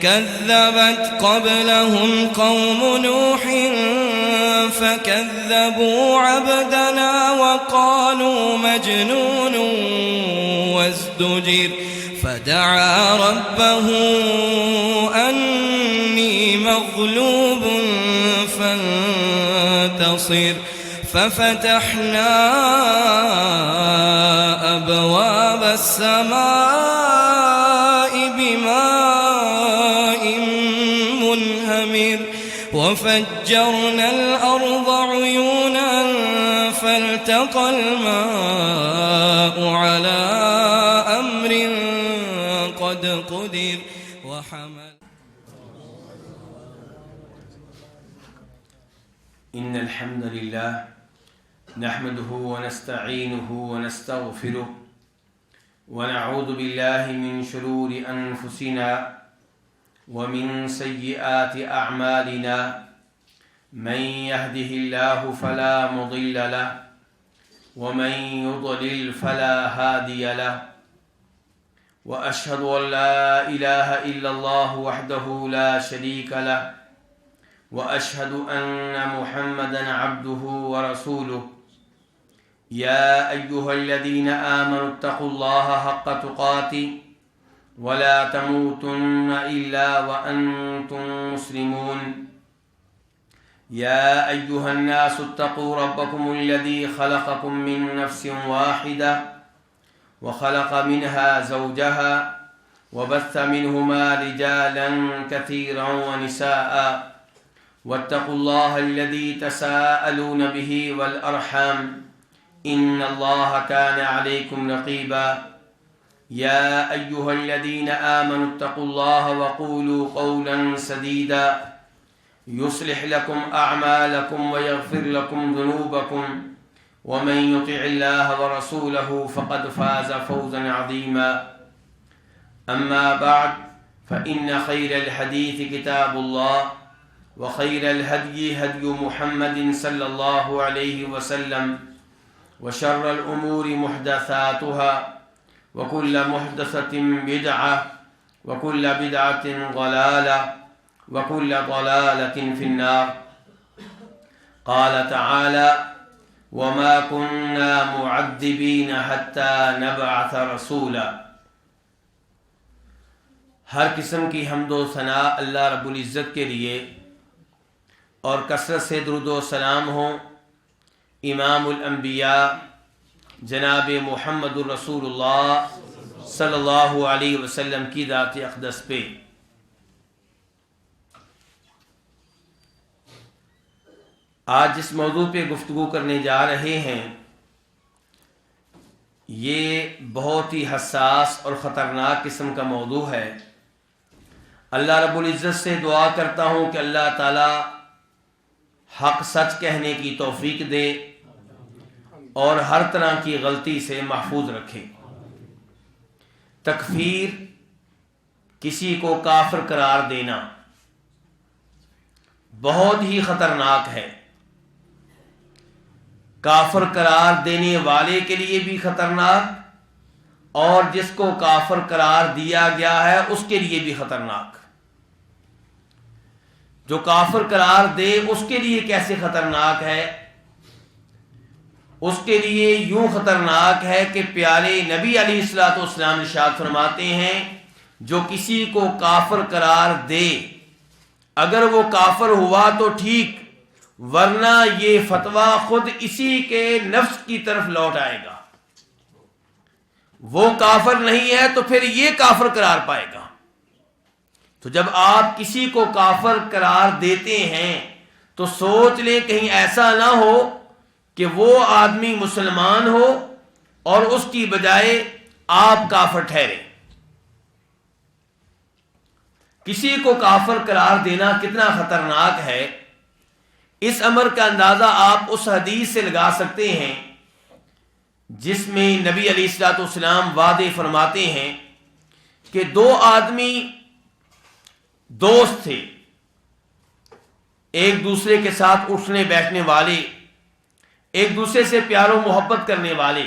كذبت قبلهم قوم نوح فكذبوا عبدنا وقالوا مجنون وازدجر فدعا ربه أني مغلوب فانتصر ففتحنا أبواب السماء بماء منهمر وفجرنا الأرض عيونا فالتقى الماء على أمر قد قدر وحمل. إن الحمد لله نحمده ونستعينه ونستغفره ونعوذ بالله من شرور أنفسنا ومن سيئات أعمالنا من يهده الله فلا مضل له ومن يضلل فلا هادي له وأشهد أن لا إله إلا الله وحده لا شريك له وأشهد أن محمدًا عبده ورسوله يا أيها الذين آمنوا اتقوا الله حق تقاته ولا تموتن إلا وأنتم مسلمون يا أيها الناس اتقوا ربكم الذي خلقكم من نفس واحدة وخلق منها زوجها وبث منهما رجالا كثيرا ونساء واتقوا الله الذي تساءلون به والأرحام إن الله كان عليكم رقيبا يا أيها الذين آمنوا اتقوا الله وقولوا قولا سديدا يصلح لكم أعمالكم ويغفر لكم ذنوبكم ومن يطع الله ورسوله فقد فاز فوزا عظيما. أما بعد فإن خير الحديث كتاب الله وخير الهدي هدي محمد صلى الله عليه وسلم وشر الأمور محدثاتها وكل محدثة بدعة وكل بدعة ضلالة وكل ضلالة في النار. قال تعالى وما كنا معذبين حتى نبعث رسولا. ہر قسم کی حمد و ثناء اللہ رب العزت کے لیے اور کثرت سے درود و سلام ہو امام الانبیاء جناب محمد الرسول اللہ صلی اللہ علیہ وسلم کی ذات اقدس پہ. آج جس موضوع پہ گفتگو کرنے جا رہے ہیں یہ بہت ہی حساس اور خطرناک قسم کا موضوع ہے. اللہ رب العزت سے دعا کرتا ہوں کہ اللہ تعالی حق سچ کہنے کی توفیق دے اور ہر طرح کی غلطی سے محفوظ رکھے. تکفیر، کسی کو کافر قرار دینا، بہت ہی خطرناک ہے. کافر قرار دینے والے کے لیے بھی خطرناک اور جس کو کافر قرار دیا گیا ہے اس کے لیے بھی خطرناک. جو کافر قرار دے اس کے لیے کیسے خطرناک ہے؟ اس کے لیے یوں خطرناک ہے کہ پیارے نبی علیہ الصلوۃ والسلام ارشاد فرماتے ہیں جو کسی کو کافر قرار دے اگر وہ کافر ہوا تو ٹھیک، ورنہ یہ فتویٰ خود اسی کے نفس کی طرف لوٹ آئے گا. وہ کافر نہیں ہے تو پھر یہ کافر قرار پائے گا. تو جب آپ کسی کو کافر قرار دیتے ہیں تو سوچ لیں کہیں ایسا نہ ہو کہ وہ آدمی مسلمان ہو اور اس کی بجائے آپ کافر ٹھہرے. کسی کو کافر قرار دینا کتنا خطرناک ہے، اس امر کا اندازہ آپ اس حدیث سے لگا سکتے ہیں جس میں نبی علیہ الصلوۃ والسلام وعدے فرماتے ہیں کہ دو آدمی دوست تھے، ایک دوسرے کے ساتھ اٹھنے بیٹھنے والے، ایک دوسرے سے پیار و محبت کرنے والے،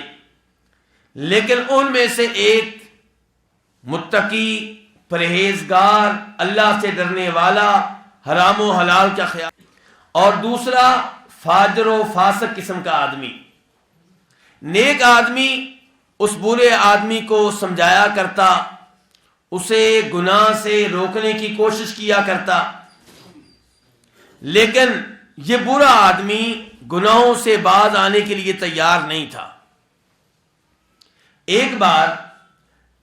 لیکن ان میں سے ایک متقی پرہیزگار، اللہ سے ڈرنے والا، حرام و حلال کا خیال، اور دوسرا فاجر و فاسق قسم کا آدمی۔ نیک آدمی اس برے آدمی کو سمجھایا کرتا، اسے گناہ سے روکنے کی کوشش کیا کرتا، لیکن یہ برا آدمی گناہوں سے باز آنے کے لیے تیار نہیں تھا۔ ایک بار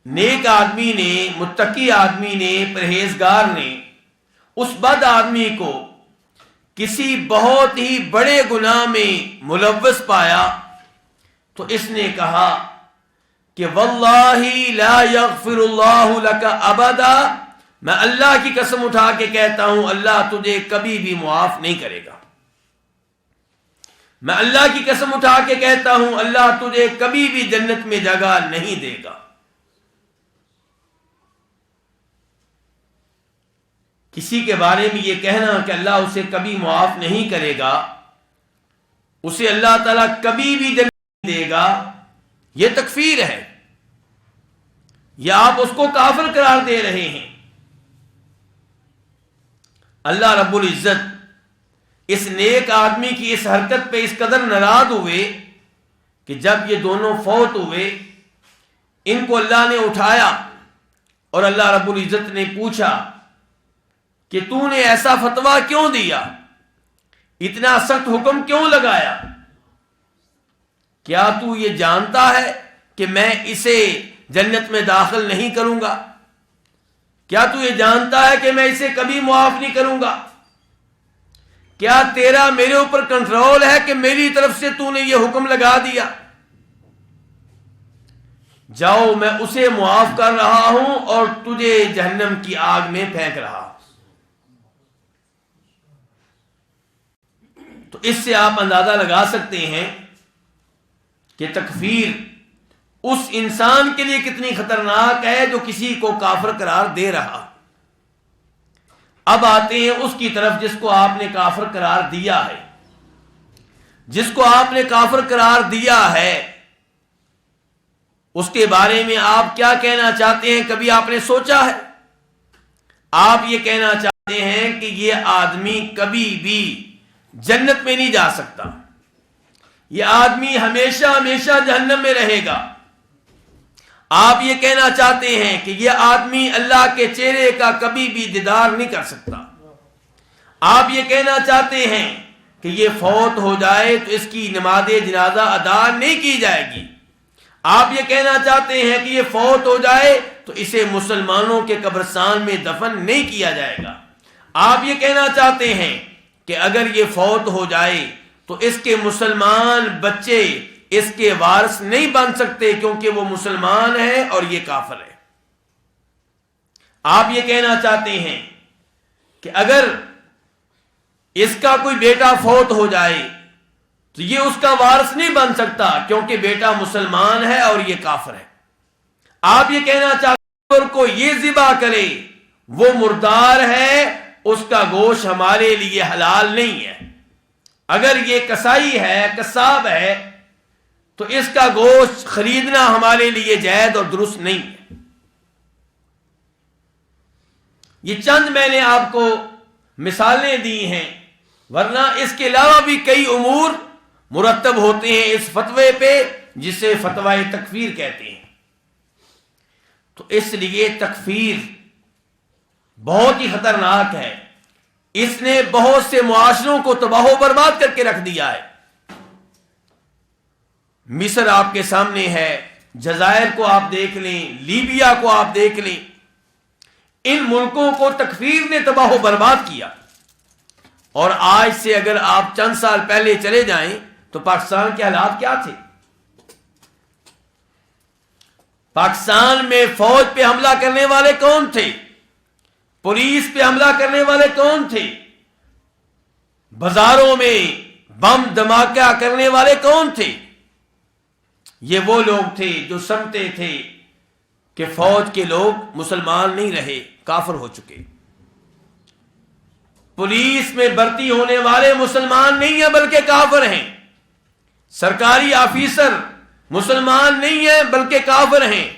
نیک آدمی نے، متقی آدمی نے، پرہیزگار نے اس بد آدمی کو کسی بہت ہی بڑے گناہ میں ملوث پایا تو اس نے کہا کہ واللہ لا یغفر اللہ لک ابدا، میں اللہ کی قسم اٹھا کے کہتا ہوں اللہ تجھے کبھی بھی معاف نہیں کرے گا۔ میں اللہ کی قسم اٹھا کے کہتا ہوں اللہ تجھے کبھی بھی جنت میں جگہ نہیں دے گا۔ کسی کے بارے میں یہ کہنا کہ اللہ اسے کبھی معاف نہیں کرے گا، اسے اللہ تعالیٰ کبھی بھی جنت نہیں دے گا، یہ تکفیر ہے، یا آپ اس کو کافر قرار دے رہے ہیں۔ اللہ رب العزت اس نیک آدمی کی اس حرکت پہ اس قدر ناراض ہوئے کہ جب یہ دونوں فوت ہوئے، ان کو اللہ نے اٹھایا اور اللہ رب العزت نے پوچھا کہ تو نے ایسا فتویٰ کیوں دیا، اتنا سخت حکم کیوں لگایا؟ کیا تو یہ جانتا ہے کہ میں اسے جنت میں داخل نہیں کروں گا؟ کیا تو یہ جانتا ہے کہ میں اسے کبھی معاف نہیں کروں گا؟ کیا تیرا میرے اوپر کنٹرول ہے کہ میری طرف سے تو نے یہ حکم لگا دیا؟ جاؤ، میں اسے معاف کر رہا ہوں اور تجھے جہنم کی آگ میں پھینک رہا ہوں۔ تو اس سے آپ اندازہ لگا سکتے ہیں کہ تکفیر اس انسان کے لیے کتنی خطرناک ہے جو کسی کو کافر قرار دے رہا۔ اب آتے ہیں اس کی طرف جس کو آپ نے کافر قرار دیا ہے۔ جس کو آپ نے کافر قرار دیا ہے اس کے بارے میں آپ کیا کہنا چاہتے ہیں؟ کبھی آپ نے سوچا ہے؟ آپ یہ کہنا چاہتے ہیں کہ یہ آدمی کبھی بھی جنت میں نہیں جا سکتا، یہ آدمی ہمیشہ ہمیشہ جہنم میں رہے گا۔ آپ یہ کہنا چاہتے ہیں کہ یہ آدمی اللہ کے چہرے کا کبھی بھی دیدار نہیں کر سکتا۔ آپ یہ کہنا چاہتے ہیں کہ یہ فوت ہو جائے تو اس کی نماز جنازہ ادا نہیں کی جائے گی۔ آپ یہ کہنا چاہتے ہیں کہ یہ فوت ہو جائے تو اسے مسلمانوں کے قبرستان میں دفن نہیں کیا جائے گا۔ آپ یہ کہنا چاہتے ہیں کہ اگر یہ فوت ہو جائے تو اس کے مسلمان بچے اس کے وارث نہیں بن سکتے کیونکہ وہ مسلمان ہے اور یہ کافر ہے۔ آپ یہ کہنا چاہتے ہیں کہ اگر اس کا کوئی بیٹا فوت ہو جائے تو یہ اس کا وارث نہیں بن سکتا کیونکہ بیٹا مسلمان ہے اور یہ کافر ہے۔ آپ یہ کہنا چاہتے ہیں کو یہ ذبح کرے وہ مردار ہے، اس کا گوشت ہمارے لیے حلال نہیں ہے۔ اگر یہ کسائی ہے، قصاب ہے، تو اس کا گوشت خریدنا ہمارے لیے جائز اور درست نہیں ہے۔ یہ چند میں نے آپ کو مثالیں دی ہیں، ورنہ اس کے علاوہ بھی کئی امور مرتب ہوتے ہیں اس فتوے پہ جسے فتوی تکفیر کہتے ہیں۔ تو اس لیے تکفیر بہت ہی خطرناک ہے، اس نے بہت سے معاشروں کو تباہ و برباد کر کے رکھ دیا ہے۔ مصر آپ کے سامنے ہے، جزائر کو آپ دیکھ لیں، لیبیا کو آپ دیکھ لیں، ان ملکوں کو تکفیر نے تباہ و برباد کیا۔ اور آج سے اگر آپ چند سال پہلے چلے جائیں تو پاکستان کے حالات کیا تھے؟ پاکستان میں فوج پہ حملہ کرنے والے کون تھے؟ پولیس پہ حملہ کرنے والے کون تھے؟ بازاروں میں بم دھماکہ کرنے والے کون تھے؟ یہ وہ لوگ تھے جو سمجھتے تھے کہ فوج کے لوگ مسلمان نہیں رہے، کافر ہو چکے۔ پولیس میں بھرتی ہونے والے مسلمان نہیں ہیں بلکہ کافر ہیں۔ سرکاری آفیسر مسلمان نہیں ہیں بلکہ کافر ہیں۔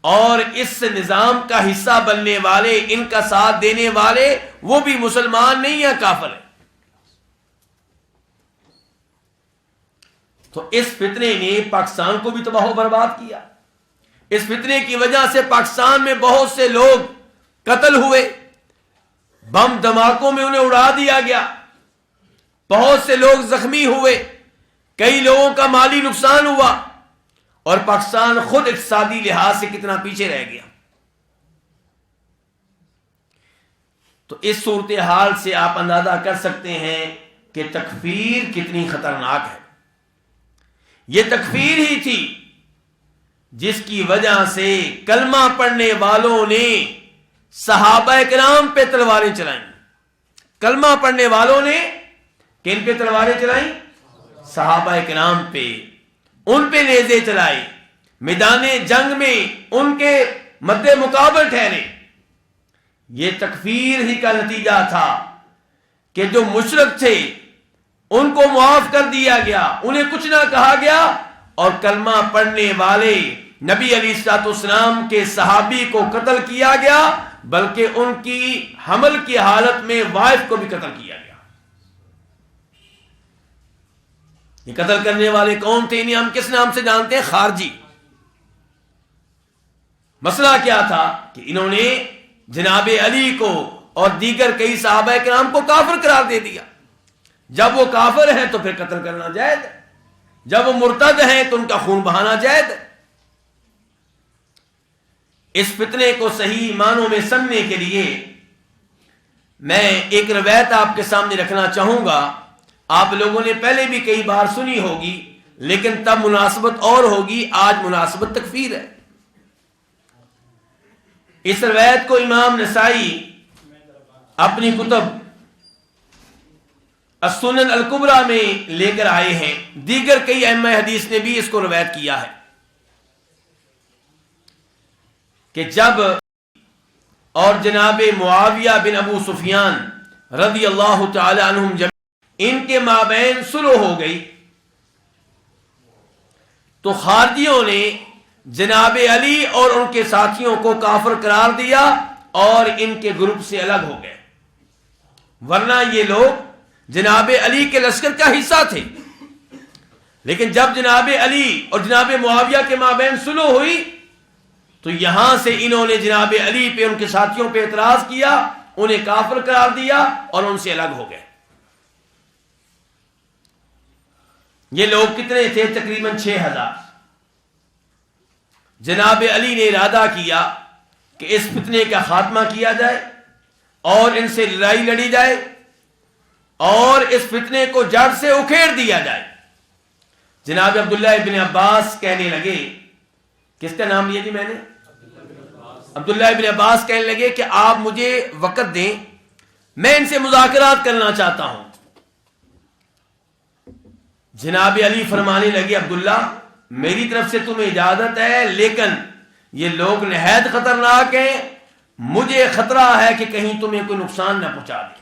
اور اس نظام کا حصہ بننے والے، ان کا ساتھ دینے والے، وہ بھی مسلمان نہیں ہیں، کافر ہیں۔ تو اس فتنے نے پاکستان کو بھی تباہ و برباد کیا۔ اس فتنے کی وجہ سے پاکستان میں بہت سے لوگ قتل ہوئے، بم دھماکوں میں انہیں اڑا دیا گیا، بہت سے لوگ زخمی ہوئے، کئی لوگوں کا مالی نقصان ہوا، اور پاکستان خود اقتصادی لحاظ سے کتنا پیچھے رہ گیا۔ تو اس صورتحال سے آپ اندازہ کر سکتے ہیں کہ تکفیر کتنی خطرناک ہے۔ یہ تکفیر ہی تھی جس کی وجہ سے کلمہ پڑھنے والوں نے صحابہ کرام پہ تلواریں چلائیں۔ کلمہ پڑھنے والوں نے کن پہ تلواریں چلائیں؟ صحابہ کرام پہ، ان پہ نیزے چلائے، میدان جنگ میں ان کے مد مقابل ٹھہرے۔ یہ تکفیر ہی کا نتیجہ تھا کہ جو مشرک تھے ان کو معاف کر دیا گیا، انہیں کچھ نہ کہا گیا، اور کلمہ پڑھنے والے نبی علیہ الصلوۃ والسلام کے صحابی کو قتل کیا گیا، بلکہ ان کی حمل کی حالت میں وائف کو بھی قتل کیا گیا۔ یہ قتل کرنے والے کون تھے؟ انہیں ہم کس نام سے جانتے ہیں؟ خارجی۔ مسئلہ کیا تھا کہ انہوں نے جناب علی کو اور دیگر کئی صحابہ کرام کو کافر قرار دے دیا۔ جب وہ کافر ہیں تو پھر قتل کرنا جائز ہے، جب وہ مرتد ہیں تو ان کا خون بہانا جائز ہے۔ اس فتنے کو صحیح معنوں میں سمجھنے کے لیے میں ایک روایت آپ کے سامنے رکھنا چاہوں گا۔ آپ لوگوں نے پہلے بھی کئی بار سنی ہوگی، لیکن تب مناسبت اور ہوگی، آج مناسبت تکفیر ہے۔ اس روایت کو امام نسائی اپنی کتب السنن الکبریٰ میں لے کر آئے ہیں، دیگر کئی ائمہ حدیث نے بھی اس کو روایت کیا ہے کہ جب اور جناب معاویہ بن ابو سفیان رضی اللہ تعالی عنہم ان کے مابین صلح ہو گئی، تو خارجیوں نے جناب علی اور ان کے ساتھیوں کو کافر قرار دیا اور ان کے گروپ سے الگ ہو گئے، ورنہ یہ لوگ جناب علی کے لشکر کا حصہ تھے۔ لیکن جب جناب علی اور جناب معاویہ کے مابین صلح ہوئی تو یہاں سے انہوں نے جناب علی پہ، ان کے ساتھیوں پہ اعتراض کیا، انہیں کافر قرار دیا اور ان سے الگ ہو گئے۔ یہ لوگ کتنے تھے؟ تقریباً 6000۔ جناب علی نے ارادہ کیا کہ اس فتنے کا خاتمہ کیا جائے اور ان سے لڑائی لڑی جائے اور اس فتنے کو جڑ سے اکھیڑ دیا جائے۔ جناب عبداللہ ابن عباس کہنے لگے، کس کا نام لیا جی میں نے؟ عبداللہ ابن عباس کہنے لگے کہ آپ مجھے وقت دیں، میں ان سے مذاکرات کرنا چاہتا ہوں۔ جناب علی فرمانے لگے، عبداللہ میری طرف سے تمہیں اجازت ہے، لیکن یہ لوگ نہایت خطرناک ہیں، مجھے خطرہ ہے کہ کہیں تمہیں کوئی نقصان نہ پہنچا دے۔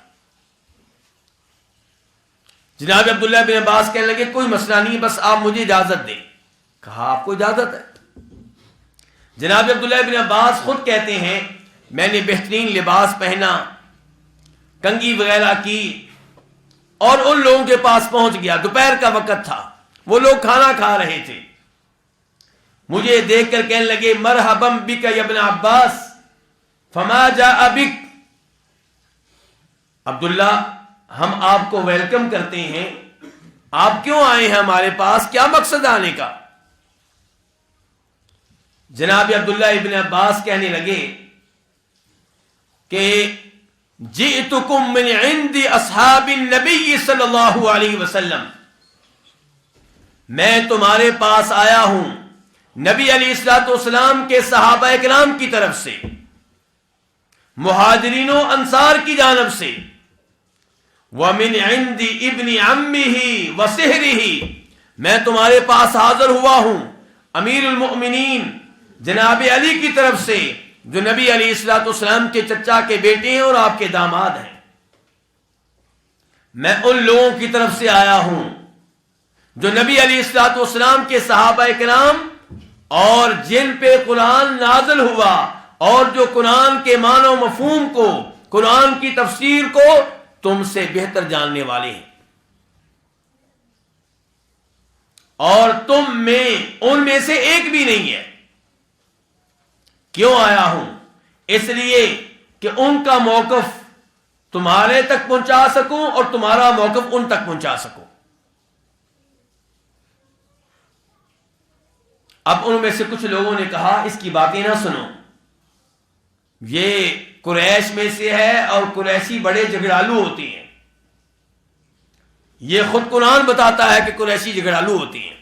جناب عبداللہ بن عباس کہنے لگے، کوئی مسئلہ نہیں، بس آپ مجھے اجازت دیں۔ کہا آپ کو اجازت ہے؟ جناب عبداللہ بن عباس خود کہتے ہیں، میں نے بہترین لباس پہنا، کنگھی وغیرہ کی، اور ان لوگوں کے پاس پہنچ گیا۔ دوپہر کا وقت تھا، وہ لوگ کھانا کھا رہے تھے، مجھے دیکھ کر کہنے لگے، مرحبا بک یا ابن عباس فما جاء بک۔ عبداللہ ہم آپ کو ویلکم کرتے ہیں، آپ کیوں آئے ہیں ہمارے پاس، کیا مقصد آنے کا؟ جناب عبداللہ ابن عباس کہنے لگے کہ جئتکم من عند اصحاب النبی صلی اللہ علیہ وسلم، میں تمہارے پاس آیا ہوں نبی علیہ الصلوۃ والسلام کے صحابہ کرام کی طرف سے، مہاجرین و انصار کی جانب سے، ومن عند ابن عمہ وصہرہ، میں تمہارے پاس حاضر ہوا ہوں امیر المؤمنین جناب علی کی طرف سے، جو نبی علیہ الصلوۃ والسلام کے چچا کے بیٹے ہیں اور آپ کے داماد ہیں۔ میں ان لوگوں کی طرف سے آیا ہوں جو نبی علیہ الصلوۃ والسلام کے صحابہ کرام اور جن پہ قرآن نازل ہوا اور جو قرآن کے معنی و مفہوم کو، قرآن کی تفسیر کو تم سے بہتر جاننے والے ہیں، اور تم میں ان میں سے ایک بھی نہیں ہے۔ کیوں آیا ہوں؟ اس لیے کہ ان کا موقف تمہارے تک پہنچا سکوں اور تمہارا موقف ان تک پہنچا سکوں۔ اب ان میں سے کچھ لوگوں نے کہا اس کی باتیں نہ سنو، یہ قریش میں سے ہے اور قریشی بڑے جھگڑالو ہوتے ہیں، یہ خود قرآن بتاتا ہے کہ قریشی جھگڑالو ہوتے ہیں۔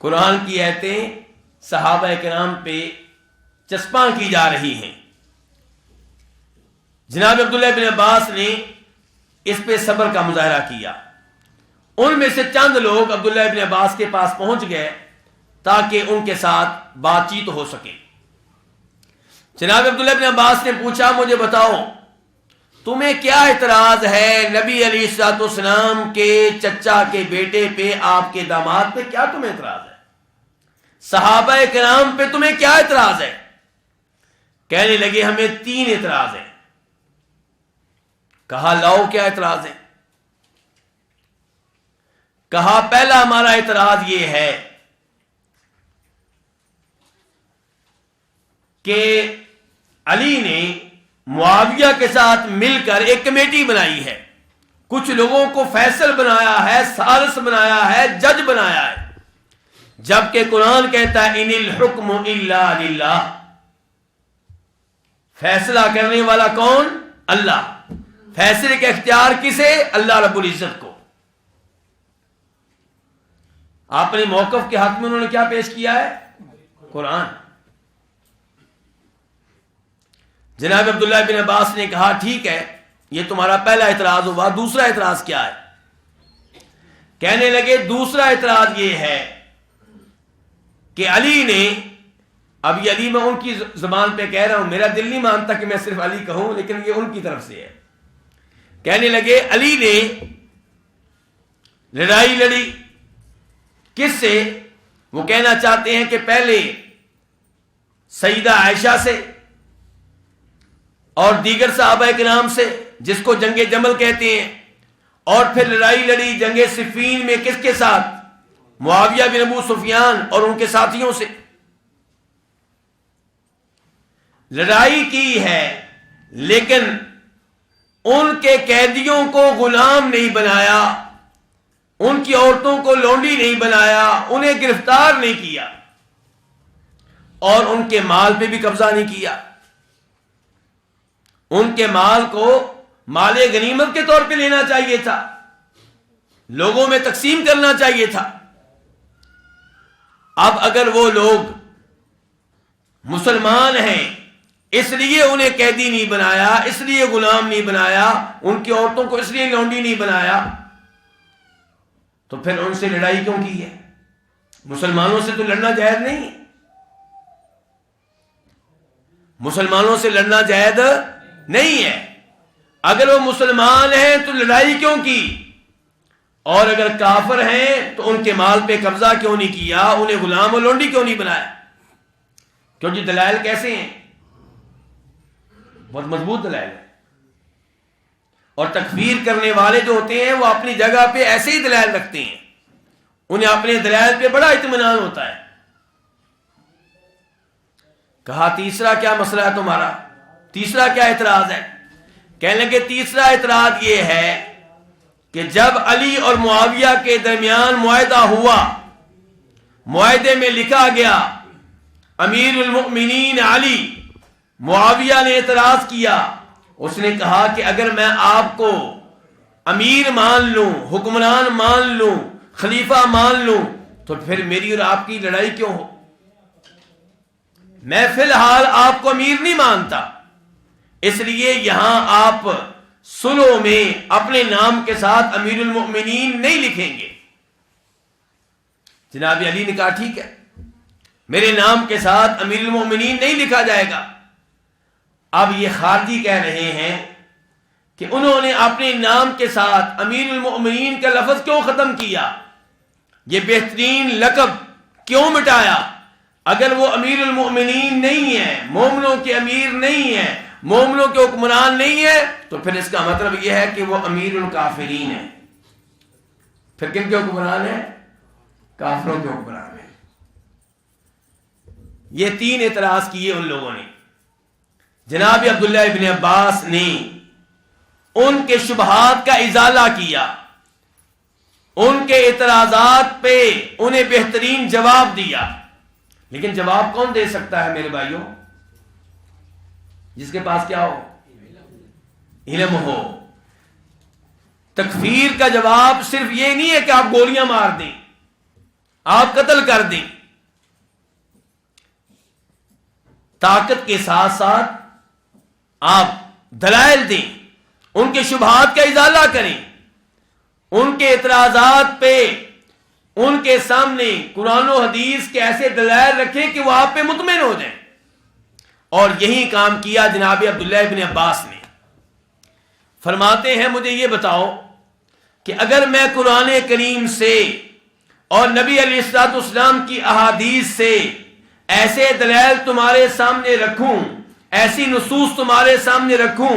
قرآن کی آیتیں صحابہ کرام پہ چسپاں کی جا رہی ہیں۔ جناب عبداللہ بن عباس نے اس پہ صبر کا مظاہرہ کیا۔ ان میں سے چند لوگ عبداللہ ابن عباس کے پاس پہنچ گئے تاکہ ان کے ساتھ بات چیت ہو سکے۔ جناب عبداللہ ابن عباس نے پوچھا مجھے بتاؤ تمہیں کیا اعتراض ہے نبی علیہ الصلوۃ والسلام کے چچا کے بیٹے پہ، آپ کے داماد پہ کیا تمہیں اعتراض ہے؟ صحابہ کرام پہ تمہیں کیا اعتراض ہے؟ کہنے لگے ہمیں 3 اعتراض ہیں۔ کہا لاؤ کیا اعتراض ہے؟ کہا پہلا ہمارا اعتراض یہ ہے کہ علی نے معاویہ کے ساتھ مل کر ایک کمیٹی بنائی ہے، کچھ لوگوں کو فیصل بنایا ہے، سالس بنایا ہے، جج بنایا ہے، جبکہ قرآن کہتا ہے ان الحکم الا للہ، فیصلہ کرنے والا کون؟ اللہ۔ فیصلے کا اختیار کسے؟ اللہ رب العزت کو۔ اپنے موقف کے حق میں انہوں نے کیا پیش کیا ہے؟ قرآن۔ جناب عبداللہ بن عباس نے کہا ٹھیک ہے یہ تمہارا پہلا اعتراض ہوا، دوسرا اعتراض کیا ہے؟ کہنے لگے دوسرا اعتراض یہ ہے کہ علی نے، اب یہ علی میں ان کی زبان پہ کہہ رہا ہوں، میرا دل نہیں مانتا کہ میں صرف علی کہوں، لیکن یہ ان کی طرف سے ہے۔ کہنے لگے علی نے لڑائی لڑی، کس سے؟ وہ کہنا چاہتے ہیں کہ پہلے سیدہ عائشہ سے اور دیگر صحابہ کرام سے، جس کو جنگ جمل کہتے ہیں، اور پھر لڑائی لڑی جنگ صفین میں کس کے ساتھ؟ معاویہ بن ابو سفیان اور ان کے ساتھیوں سے لڑائی کی ہے، لیکن ان کے قیدیوں کو غلام نہیں بنایا، ان کی عورتوں کو لونڈی نہیں بنایا، انہیں گرفتار نہیں کیا، اور ان کے مال پہ بھی قبضہ نہیں کیا۔ ان کے مال کو مال غنیمت کے طور پہ لینا چاہیے تھا، لوگوں میں تقسیم کرنا چاہیے تھا۔ اب اگر وہ لوگ مسلمان ہیں اس لیے انہیں قیدی نہیں بنایا، اس لیے غلام نہیں بنایا، ان کی عورتوں کو اس لیے لونڈی نہیں بنایا، تو پھر ان سے لڑائی کیوں کی ہے؟ مسلمانوں سے تو لڑنا جائز نہیں ہے، مسلمانوں سے لڑنا جائز نہیں ہے۔ اگر وہ مسلمان ہیں تو لڑائی کیوں کی؟ اور اگر کافر ہیں تو ان کے مال پہ قبضہ کیوں نہیں کیا، انہیں غلام و لونڈی کیوں نہیں بنایا؟ کیونکہ دلائل کیسے ہیں؟ بہت مضبوط دلائل ہے، اور تکفیر کرنے والے جو ہوتے ہیں وہ اپنی جگہ پہ ایسے ہی دلائل رکھتے ہیں، انہیں اپنے دلائل پہ بڑا اطمینان ہوتا ہے۔ کہا تیسرا کیا مسئلہ ہے تمہارا؟ تیسرا کیا اعتراض ہے؟ کہنے لگے تیسرا اعتراض یہ ہے کہ جب علی اور معاویہ کے درمیان معاہدہ ہوا، معاہدے میں لکھا گیا امیر المؤمنین علی، معاویہ نے اعتراض کیا، اس نے کہا کہ اگر میں آپ کو امیر مان لوں، حکمران مان لوں، خلیفہ مان لوں، تو پھر میری اور آپ کی لڑائی کیوں ہو؟ میں فی الحال آپ کو امیر نہیں مانتا، اس لیے یہاں آپ صلح میں اپنے نام کے ساتھ امیر المؤمنین نہیں لکھیں گے۔ جناب علی نے کہا ٹھیک ہے، میرے نام کے ساتھ امیر المؤمنین نہیں لکھا جائے گا۔ اب یہ خارجی کہہ رہے ہیں کہ انہوں نے اپنے نام کے ساتھ امیر المؤمنین کا لفظ کیوں ختم کیا؟ یہ بہترین لقب کیوں مٹایا؟ اگر وہ امیر المؤمنین نہیں ہے، مومنوں کے امیر نہیں ہے، مومنوں کے حکمران نہیں ہے، تو پھر اس کا مطلب یہ ہے کہ وہ امیر الکافرین ہے۔ پھر کن کے حکمران ہیں؟ کافروں کے حکمران ہیں۔ یہ 3 اعتراض کیے ان لوگوں نے۔ جناب عبداللہ ابن عباس نے ان کے شبہات کا ازالہ کیا، ان کے اعتراضات پہ انہیں بہترین جواب دیا۔ لیکن جواب کون دے سکتا ہے میرے بھائیوں؟ جس کے پاس کیا ہو؟ علم ہو۔ تکفیر کا جواب صرف یہ نہیں ہے کہ آپ گولیاں مار دیں، آپ قتل کر دیں۔ طاقت کے ساتھ ساتھ آپ دلائل دیں، ان کے شبہات کا ازالہ کریں، ان کے اعتراضات پہ ان کے سامنے قرآن و حدیث کے ایسے دلائل رکھیں کہ وہ آپ پہ مطمئن ہو جائیں۔ اور یہی کام کیا جناب عبداللہ ابن عباس نے۔ فرماتے ہیں مجھے یہ بتاؤ کہ اگر میں قرآن کریم سے اور نبی علیہ الصلوۃ والسلام کی احادیث سے ایسے دلائل تمہارے سامنے رکھوں، ایسی نصوص تمہارے سامنے رکھوں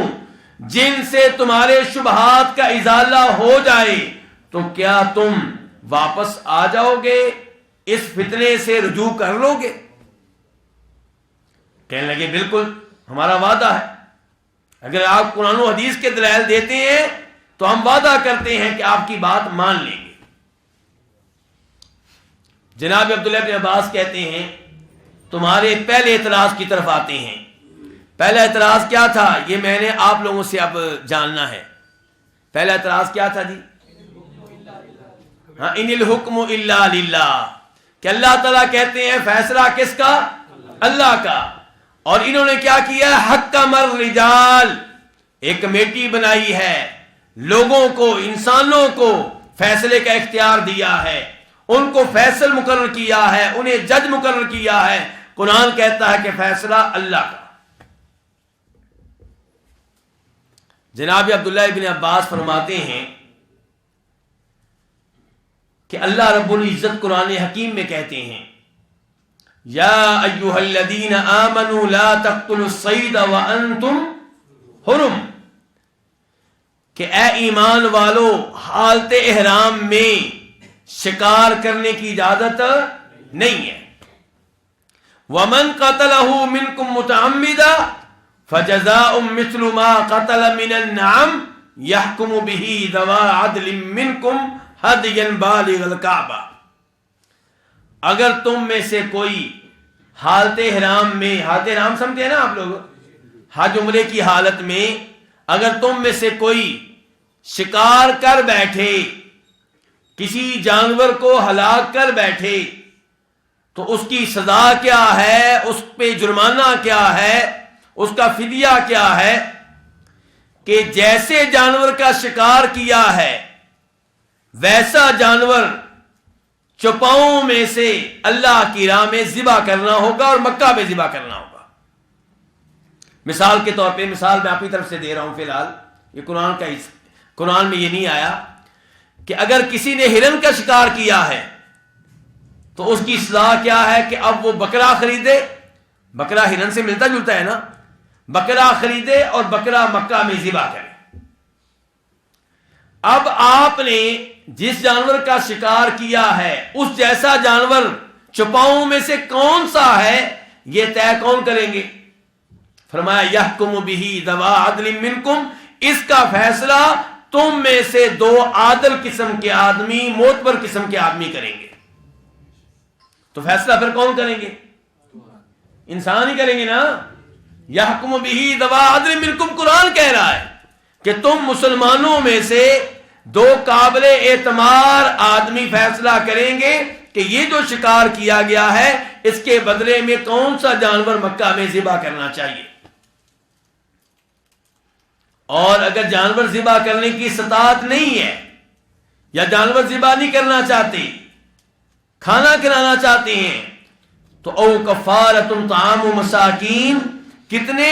جن سے تمہارے شبہات کا ازالہ ہو جائے، تو کیا تم واپس آ جاؤ گے، اس فتنے سے رجوع کر لو گے؟ کہنے لگے بالکل، ہمارا وعدہ ہے، اگر آپ قرآن و حدیث کے دلائل دیتے ہیں تو ہم وعدہ کرتے ہیں کہ آپ کی بات مان لیں گے۔ جناب عبداللہ بن عباس کہتے ہیں تمہارے پہلے اعتراض کی طرف آتے ہیں۔ پہلا اعتراض کیا تھا یہ میں نے آپ لوگوں سے اب جاننا ہے۔ پہلا اعتراض کیا تھا جی؟ ان الحکم الا للہ، کہ اللہ تعالیٰ کہتے ہیں فیصلہ کس کا؟ اللہ کا۔ اور انہوں نے کیا کیا؟ حکم الرجال، ایک کمیٹی بنائی ہے، لوگوں کو، انسانوں کو فیصلے کا اختیار دیا ہے، ان کو فیصل مقرر کیا ہے، انہیں جج مقرر کیا ہے۔ قرآن کہتا ہے کہ فیصلہ اللہ کا۔ جناب عبداللہ ابن عباس فرماتے ہیں کہ اللہ رب العزت قرآن حکیم میں کہتے ہیں یا ایھا الذین آمنوا لا تقتلوا الصید وانتم حرم، کہ اے ایمان والو حالت احرام میں شکار کرنے کی اجازت نہیں ہے۔ ومن قتلہ منکم متعمدا فجزاء مثل ما قتل من النعم يحكم به ذوى عدل منكم هديا بالغ الكعبہ، اگر تم میں سے کوئی حالت احرام میں، حالت احرام سمجھے نا آپ لوگ، حج عمرے کی حالت میں اگر تم میں سے کوئی شکار کر بیٹھے، کسی جانور کو ہلاک کر بیٹھے، تو اس کی سزا کیا ہے، اس پہ جرمانہ کیا ہے، اس کا فدیہ کیا ہے، کہ جیسے جانور کا شکار کیا ہے ویسا جانور چوپاؤں میں سے اللہ کی راہ میں ذبح کرنا ہوگا اور مکہ میں ذبح کرنا ہوگا۔ مثال کے طور پہ، مثال میں اپنی طرف سے دے رہا ہوں، فی الحال یہ قرآن میں یہ نہیں آیا کہ اگر کسی نے ہرن کا شکار کیا ہے تو اس کی سزا کیا ہے کہ اب وہ بکرا خریدے، بکرا ہرن سے ملتا جلتا ہے نا، بکرا خریدے اور بکرا مکہ میں ذبح کرے۔ اب آپ نے جس جانور کا شکار کیا ہے اس جیسا جانور چوپاؤں میں سے کون سا ہے یہ طے کون کریں گے؟ فرمایا یحکم بہ ذوی عدل منکم، اس کا فیصلہ تم میں سے 2 عادل قسم کے آدمی، معتبر قسم کے آدمی کریں گے۔ تو فیصلہ پھر کون کریں گے؟ انسان ہی کریں گے نا۔ یحکم بہ ذوی عدل منکم، قرآن کہہ رہا ہے کہ تم مسلمانوں میں سے 2 قابل اعتماد آدمی فیصلہ کریں گے کہ یہ جو شکار کیا گیا ہے اس کے بدلے میں کون سا جانور مکہ میں ذبح کرنا چاہیے۔ اور اگر جانور ذبح کرنے کی استطاعت نہیں ہے یا جانور ذبح نہیں کرنا چاہتے، کھانا کھلانا چاہتے ہیں، تو او کفارۃ طعام مساکین، کتنے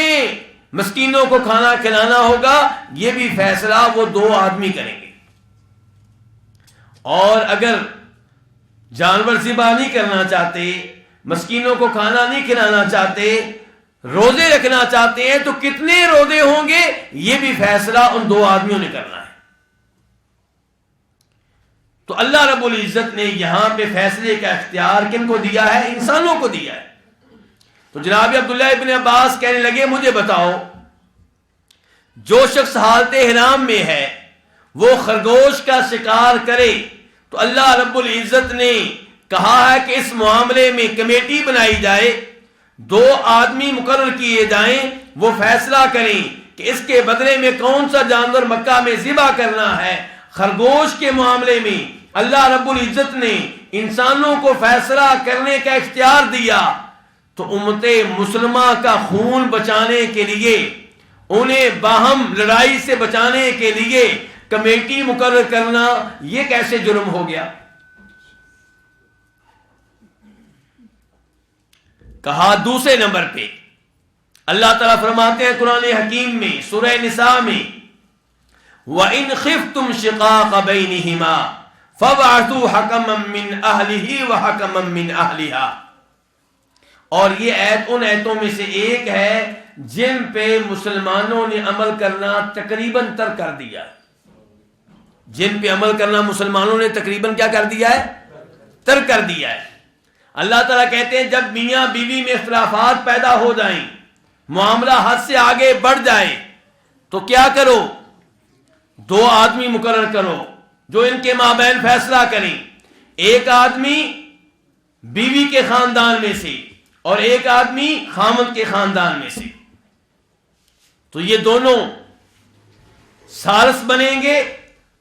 مسکینوں کو کھانا کھلانا ہوگا، یہ بھی فیصلہ وہ 2 آدمی کریں گے۔ اور اگر جانور ذبح نہیں کرنا چاہتے، مسکینوں کو کھانا نہیں کھلانا چاہتے، روزے رکھنا چاہتے ہیں، تو کتنے روزے ہوں گے یہ بھی فیصلہ ان دو آدمیوں نے کرنا ہے۔ تو اللہ رب العزت نے یہاں پہ فیصلے کا اختیار کن کو دیا ہے؟ انسانوں کو دیا ہے۔ تو جناب عبداللہ ابن عباس کہنے لگے مجھے بتاؤ، جو شخص حالت احرام میں ہے وہ خرگوش کا شکار کرے تو اللہ رب العزت نے کہا ہے کہ اس معاملے میں کمیٹی بنائی جائے، دو آدمی مقرر کیے جائیں، وہ فیصلہ کریں کہ اس کے بدلے میں کون سا جانور مکہ میں ذبح کرنا ہے۔ خرگوش کے معاملے میں اللہ رب العزت نے انسانوں کو فیصلہ کرنے کا اختیار دیا، تو امت مسلمہ کا خون بچانے کے لیے، انہیں باہم لڑائی سے بچانے کے لیے کمیٹی مقرر کرنا یہ کیسے جرم ہو گیا؟ کہا دوسرے نمبر پہ اللہ تعالیٰ فرماتے ہیں قرآن حکیم میں سورہ نساء میں وَإِنْ خِفْتُمْ شِقَاقَ بَيْنِهِمَا فَابْعَثُوا حَكَمًا مِّنْ أَهْلِهِ وَحَكَمًا مِّنْ أَهْلِهَا۔ اور یہ آیت ان آیتوں میں سے ایک ہے جن پہ مسلمانوں نے عمل کرنا تقریباً ترک کر دیا ہے۔ جن پہ عمل کرنا مسلمانوں نے تقریباً کیا کر دیا ہے؟ ترک کر دیا ہے۔ اللہ تعالیٰ کہتے ہیں جب میاں بیوی میں اختلافات پیدا ہو جائیں، معاملہ حد سے آگے بڑھ جائے، تو کیا کرو؟ دو آدمی مقرر کرو جو ان کے مابین فیصلہ کریں، ایک آدمی بیوی کے خاندان میں سے اور ایک آدمی خامد کے خاندان میں سے۔ تو یہ دونوں سارس بنیں گے،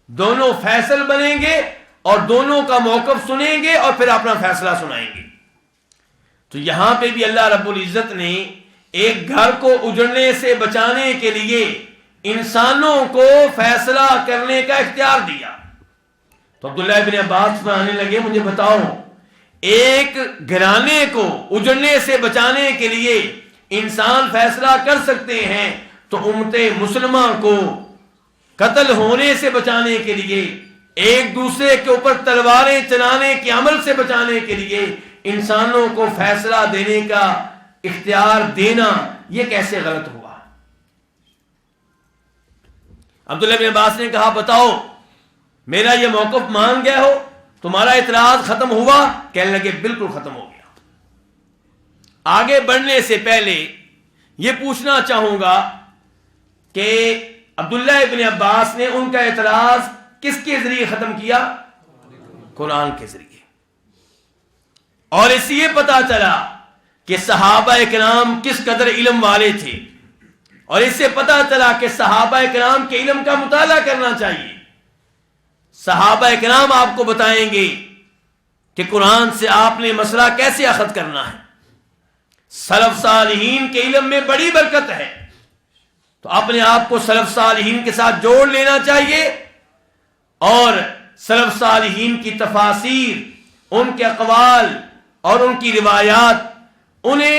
دونوں فیصل بنیں گے اور دونوں کا موقف سنیں گے اور پھر اپنا فیصلہ سنائیں گے۔ تو یہاں پہ بھی اللہ رب العزت نے ایک گھر کو اجڑنے سے بچانے کے لیے انسانوں کو فیصلہ کرنے کا اختیار دیا۔ تو عبداللہ ابن عباس فرمانے لگے مجھے بتاؤ، ایک گھرانے کو اجڑنے سے بچانے کے لیے انسان فیصلہ کر سکتے ہیں، تو امت مسلمہ کو قتل ہونے سے بچانے کے لیے، ایک دوسرے کے اوپر تلواریں چلانے کے عمل سے بچانے کے لیے انسانوں کو فیصلہ دینے کا اختیار دینا یہ کیسے غلط ہوا؟ عبداللہ بن عباس نے کہا بتاؤ میرا یہ موقف مان گئے ہو، تمہارا اعتراض ختم ہوا؟ کہنے لگے بالکل ختم ہو گیا۔ آگے بڑھنے سے پہلے یہ پوچھنا چاہوں گا کہ عبداللہ ابن عباس نے ان کا اعتراض کس کے ذریعے ختم کیا؟ قرآن کے ذریعے۔ اور اس سے یہ پتا چلا کہ صحابہ کرام کس قدر علم والے تھے، اور اس سے پتا چلا کہ صحابہ کرام کے علم کا مطالعہ کرنا چاہیے۔ صحابہ کرام آپ کو بتائیں گے کہ قرآن سے آپ نے مسئلہ کیسے اخذ کرنا ہے۔ سلف صالحین کے علم میں بڑی برکت ہے، تو اپنے آپ کو سلف صالحین کے ساتھ جوڑ لینا چاہیے، اور سلف صالحین کی تفاسیر، ان کے اقوال اور ان کی روایات، انہیں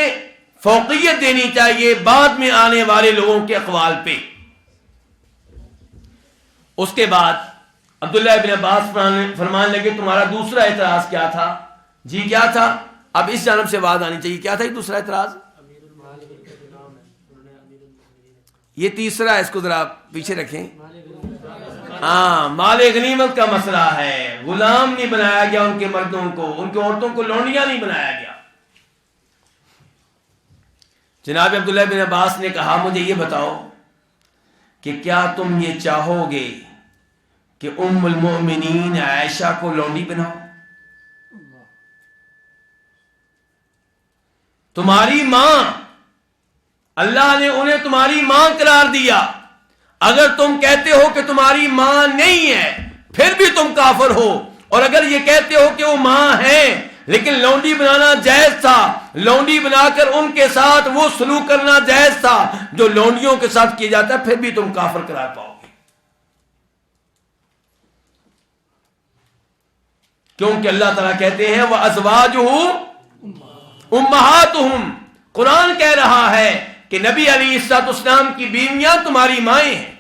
فوقیت دینی چاہیے بعد میں آنے والے لوگوں کے اقوال پہ۔ اس کے بعد عبداللہ ابن عباس فرمانے لگے تمہارا دوسرا اعتراض کیا تھا؟ جی کیا تھا؟ اب اس جانب سے بات آنی چاہیے، کیا تھا یہ دوسرا اعتراض؟ یہ تیسرا ہے، اس کو ذرا پیچھے رکھیں۔ ہاں، مال غنیمت کا مسئلہ ہے، غلام نہیں بنایا گیا ان کے مردوں کو، ان کی عورتوں کو لونڈیاں نہیں بنایا گیا۔ جناب عبداللہ بن عباس نے کہا مجھے یہ بتاؤ کہ کیا تم یہ چاہو گے کہ ام المؤمنین عائشہ کو لونڈی بناؤ؟ تمہاری ماں، اللہ نے انہیں تمہاری ماں قرار دیا، اگر تم کہتے ہو کہ تمہاری ماں نہیں ہے پھر بھی تم کافر ہو، اور اگر یہ کہتے ہو کہ وہ ماں ہے لیکن لونڈی بنانا جائز تھا، لونڈی بنا کر ان کے ساتھ وہ سلوک کرنا جائز تھا جو لونڈیوں کے ساتھ کیا جاتا ہے، پھر بھی تم کافر قرار پاؤ گے، کیونکہ اللہ تعالیٰ کہتے ہیں وَأَزْوَاجُهُ أُمَّهَاتُهُمْ، قرآن کہہ رہا ہے کہ نبی علیہ السلام کی بیویاں تمہاری مائیں ہیں۔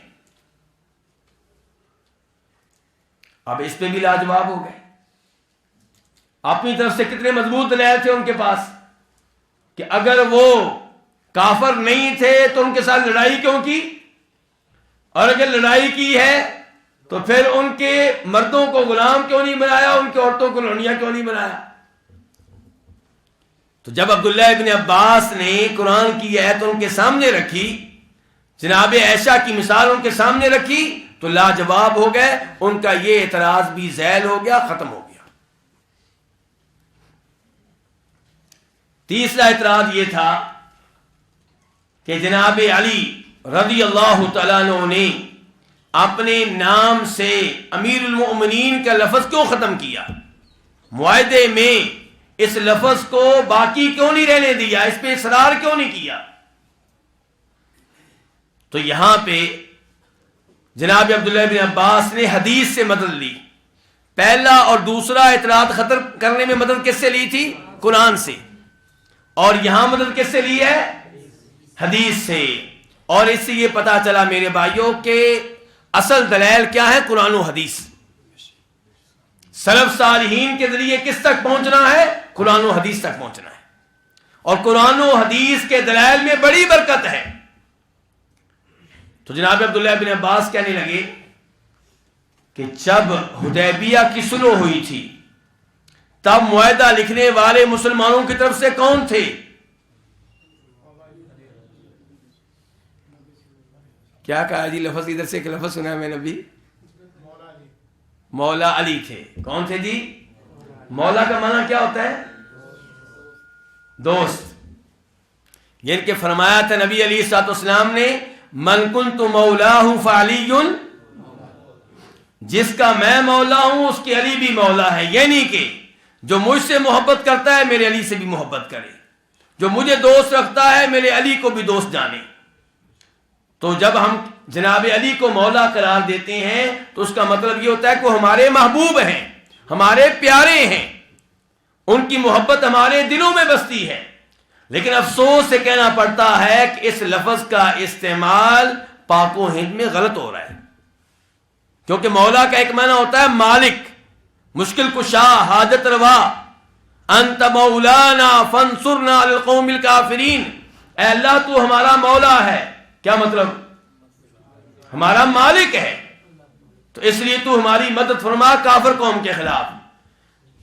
اب اس پہ بھی لاجواب ہو گئے۔ اپنی طرف سے کتنے مضبوط دلائل تھے ان کے پاس کہ اگر وہ کافر نہیں تھے تو ان کے ساتھ لڑائی کیوں کی، اور اگر لڑائی کی ہے تو پھر ان کے مردوں کو غلام کیوں نہیں بنایا، ان کی عورتوں کو لونڈیاں کیوں نہیں بنایا۔ تو جب عبداللہ ابن عباس نے قرآن کی آیت ان کے سامنے رکھی، جناب عائشہ کی مثال ان کے سامنے رکھی، تو لاجواب ہو گئے، ان کا یہ اعتراض بھی زائل ہو گیا، ختم ہو گیا۔ تیسرا اعتراض یہ تھا کہ جناب علی رضی اللہ تعالیٰ عنہ نے اپنے نام سے امیر المؤمنین کا لفظ کیوں ختم کیا، معاہدے میں اس لفظ کو باقی کیوں نہیں رہنے دیا، اس پہ اصرار کیوں نہیں کیا۔ تو یہاں پہ جناب عبداللہ بن عباس نے حدیث سے مدد لی۔ پہلا اور دوسرا اعتراض ختم کرنے میں مدد کس سے لی تھی؟ قرآن سے۔ اور یہاں مدد کس سے لی ہے؟ حدیث سے۔ اور اس سے یہ پتا چلا میرے بھائیوں کہ اصل دلائل کیا ہے؟ قرآن و حدیث۔ سلف صالحین کے ذریعے کس تک پہنچنا ہے؟ قرآن و حدیث تک پہنچنا ہے، اور قرآن و حدیث کے دلائل میں بڑی برکت ہے۔ تو جناب عبداللہ بن عباس کہنے لگے کہ جب حدیبیہ کی صلح ہوئی تھی تب معاہدہ لکھنے والے مسلمانوں کی طرف سے کون تھے؟ کیا کہا جی؟ لفظ ادھر سے ایک لفظ سنا ہے میں نے بھی، مولا علی تھے۔ کون تھے جی؟ مولا کا معنی کیا ہوتا ہے؟ دوست۔ یہ کہ فرمایا تھا نبی علیہ الصلوۃ والسلام نے، من کنت مولاہ فعلی، جس کا میں مولا ہوں اس کی علی بھی مولا ہے۔ یعنی کہ جو مجھ سے محبت کرتا ہے میرے علی سے بھی محبت کرے، جو مجھے دوست رکھتا ہے میرے علی کو بھی دوست جانے۔ تو جب ہم جناب علی کو مولا قرار دیتے ہیں تو اس کا مطلب یہ ہوتا ہے کہ وہ ہمارے محبوب ہیں، ہمارے پیارے ہیں، ان کی محبت ہمارے دلوں میں بستی ہے۔ لیکن افسوس سے کہنا پڑتا ہے کہ اس لفظ کا استعمال پاک و ہند میں غلط ہو رہا ہے، کیونکہ مولا کا ایک معنی ہوتا ہے مالک، مشکل کشا، حاجت روا۔ انت مولانا فانصرنا علی القوم الکافرین، اے اللہ تو ہمارا مولا ہے، کیا مطلب؟ ہمارا مالک ہے، تو اس لیے تو ہماری مدد فرما کافر قوم کے خلاف۔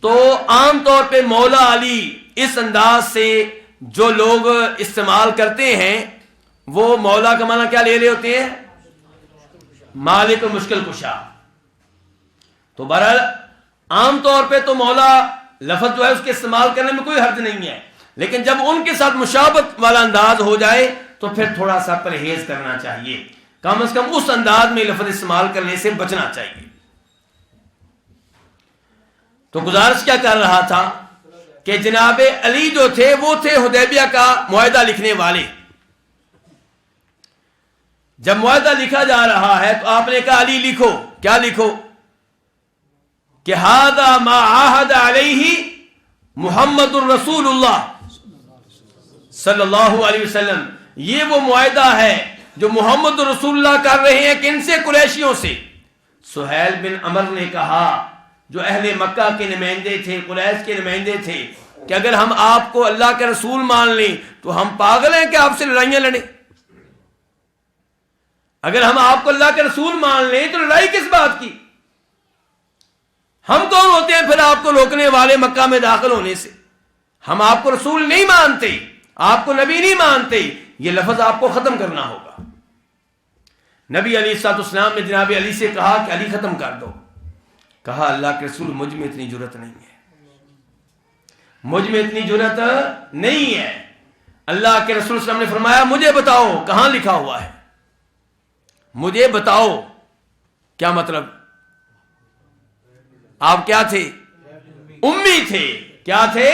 تو عام طور پہ مولا علی اس انداز سے جو لوگ استعمال کرتے ہیں وہ مولا کا معنی کیا لے رہے ہوتے ہیں؟ مالک و مشکل کشا۔ تو بہرحال عام طور پہ تو مولا لفظ جو ہے اس کے استعمال کرنے میں کوئی حرج نہیں ہے، لیکن جب ان کے ساتھ مشابہت والا انداز ہو جائے تو پھر تھوڑا سا پرہیز کرنا چاہیے، کم از کم اس انداز میں لفظ استعمال کرنے سے بچنا چاہیے۔ تو گزارش کیا کر رہا تھا کہ جناب علی جو تھے وہ تھے حدیبیہ کا معاہدہ لکھنے والے۔ جب معاہدہ لکھا جا رہا ہے تو آپ نے کہا علی لکھو۔ کیا لکھو؟ کہ ھذا ما عاہد علیہ محمد الرسول اللہ صلی اللہ علیہ وسلم، یہ وہ معاہدہ ہے جو محمد رسول اللہ کر رہے ہیں۔ کن سے؟ قریشیوں سے۔ سہیل بن عمر نے کہا، جو اہل مکہ کے نمائندے تھے، قریش کے نمائندے تھے، کہ اگر ہم آپ کو اللہ کے رسول مان لیں تو ہم پاگل ہیں کہ آپ سے لڑائیاں لڑیں؟ اگر ہم آپ کو اللہ کے رسول مان لیں تو لڑائی کس بات کی؟ ہم کون ہوتے ہیں پھر آپ کو روکنے والے مکہ میں داخل ہونے سے؟ ہم آپ کو رسول نہیں مانتے، آپ کو نبی نہیں مانتے۔ یہ لفظ آپ کو ختم کرنا ہوگا۔ نبی علیہ الصلوۃ والسلام نے جناب علی سے کہا کہ علی ختم کر دو۔ کہا اللہ کے رسول مجھ میں اتنی جرأت نہیں ہے، مجھ میں اتنی جرأت نہیں ہے۔ اللہ کے رسول صلی اللہ علیہ وسلم نے فرمایا مجھے بتاؤ کہاں لکھا ہوا ہے، مجھے بتاؤ۔ کیا مطلب؟ آپ کیا تھے؟ امی تھے۔ کیا تھے؟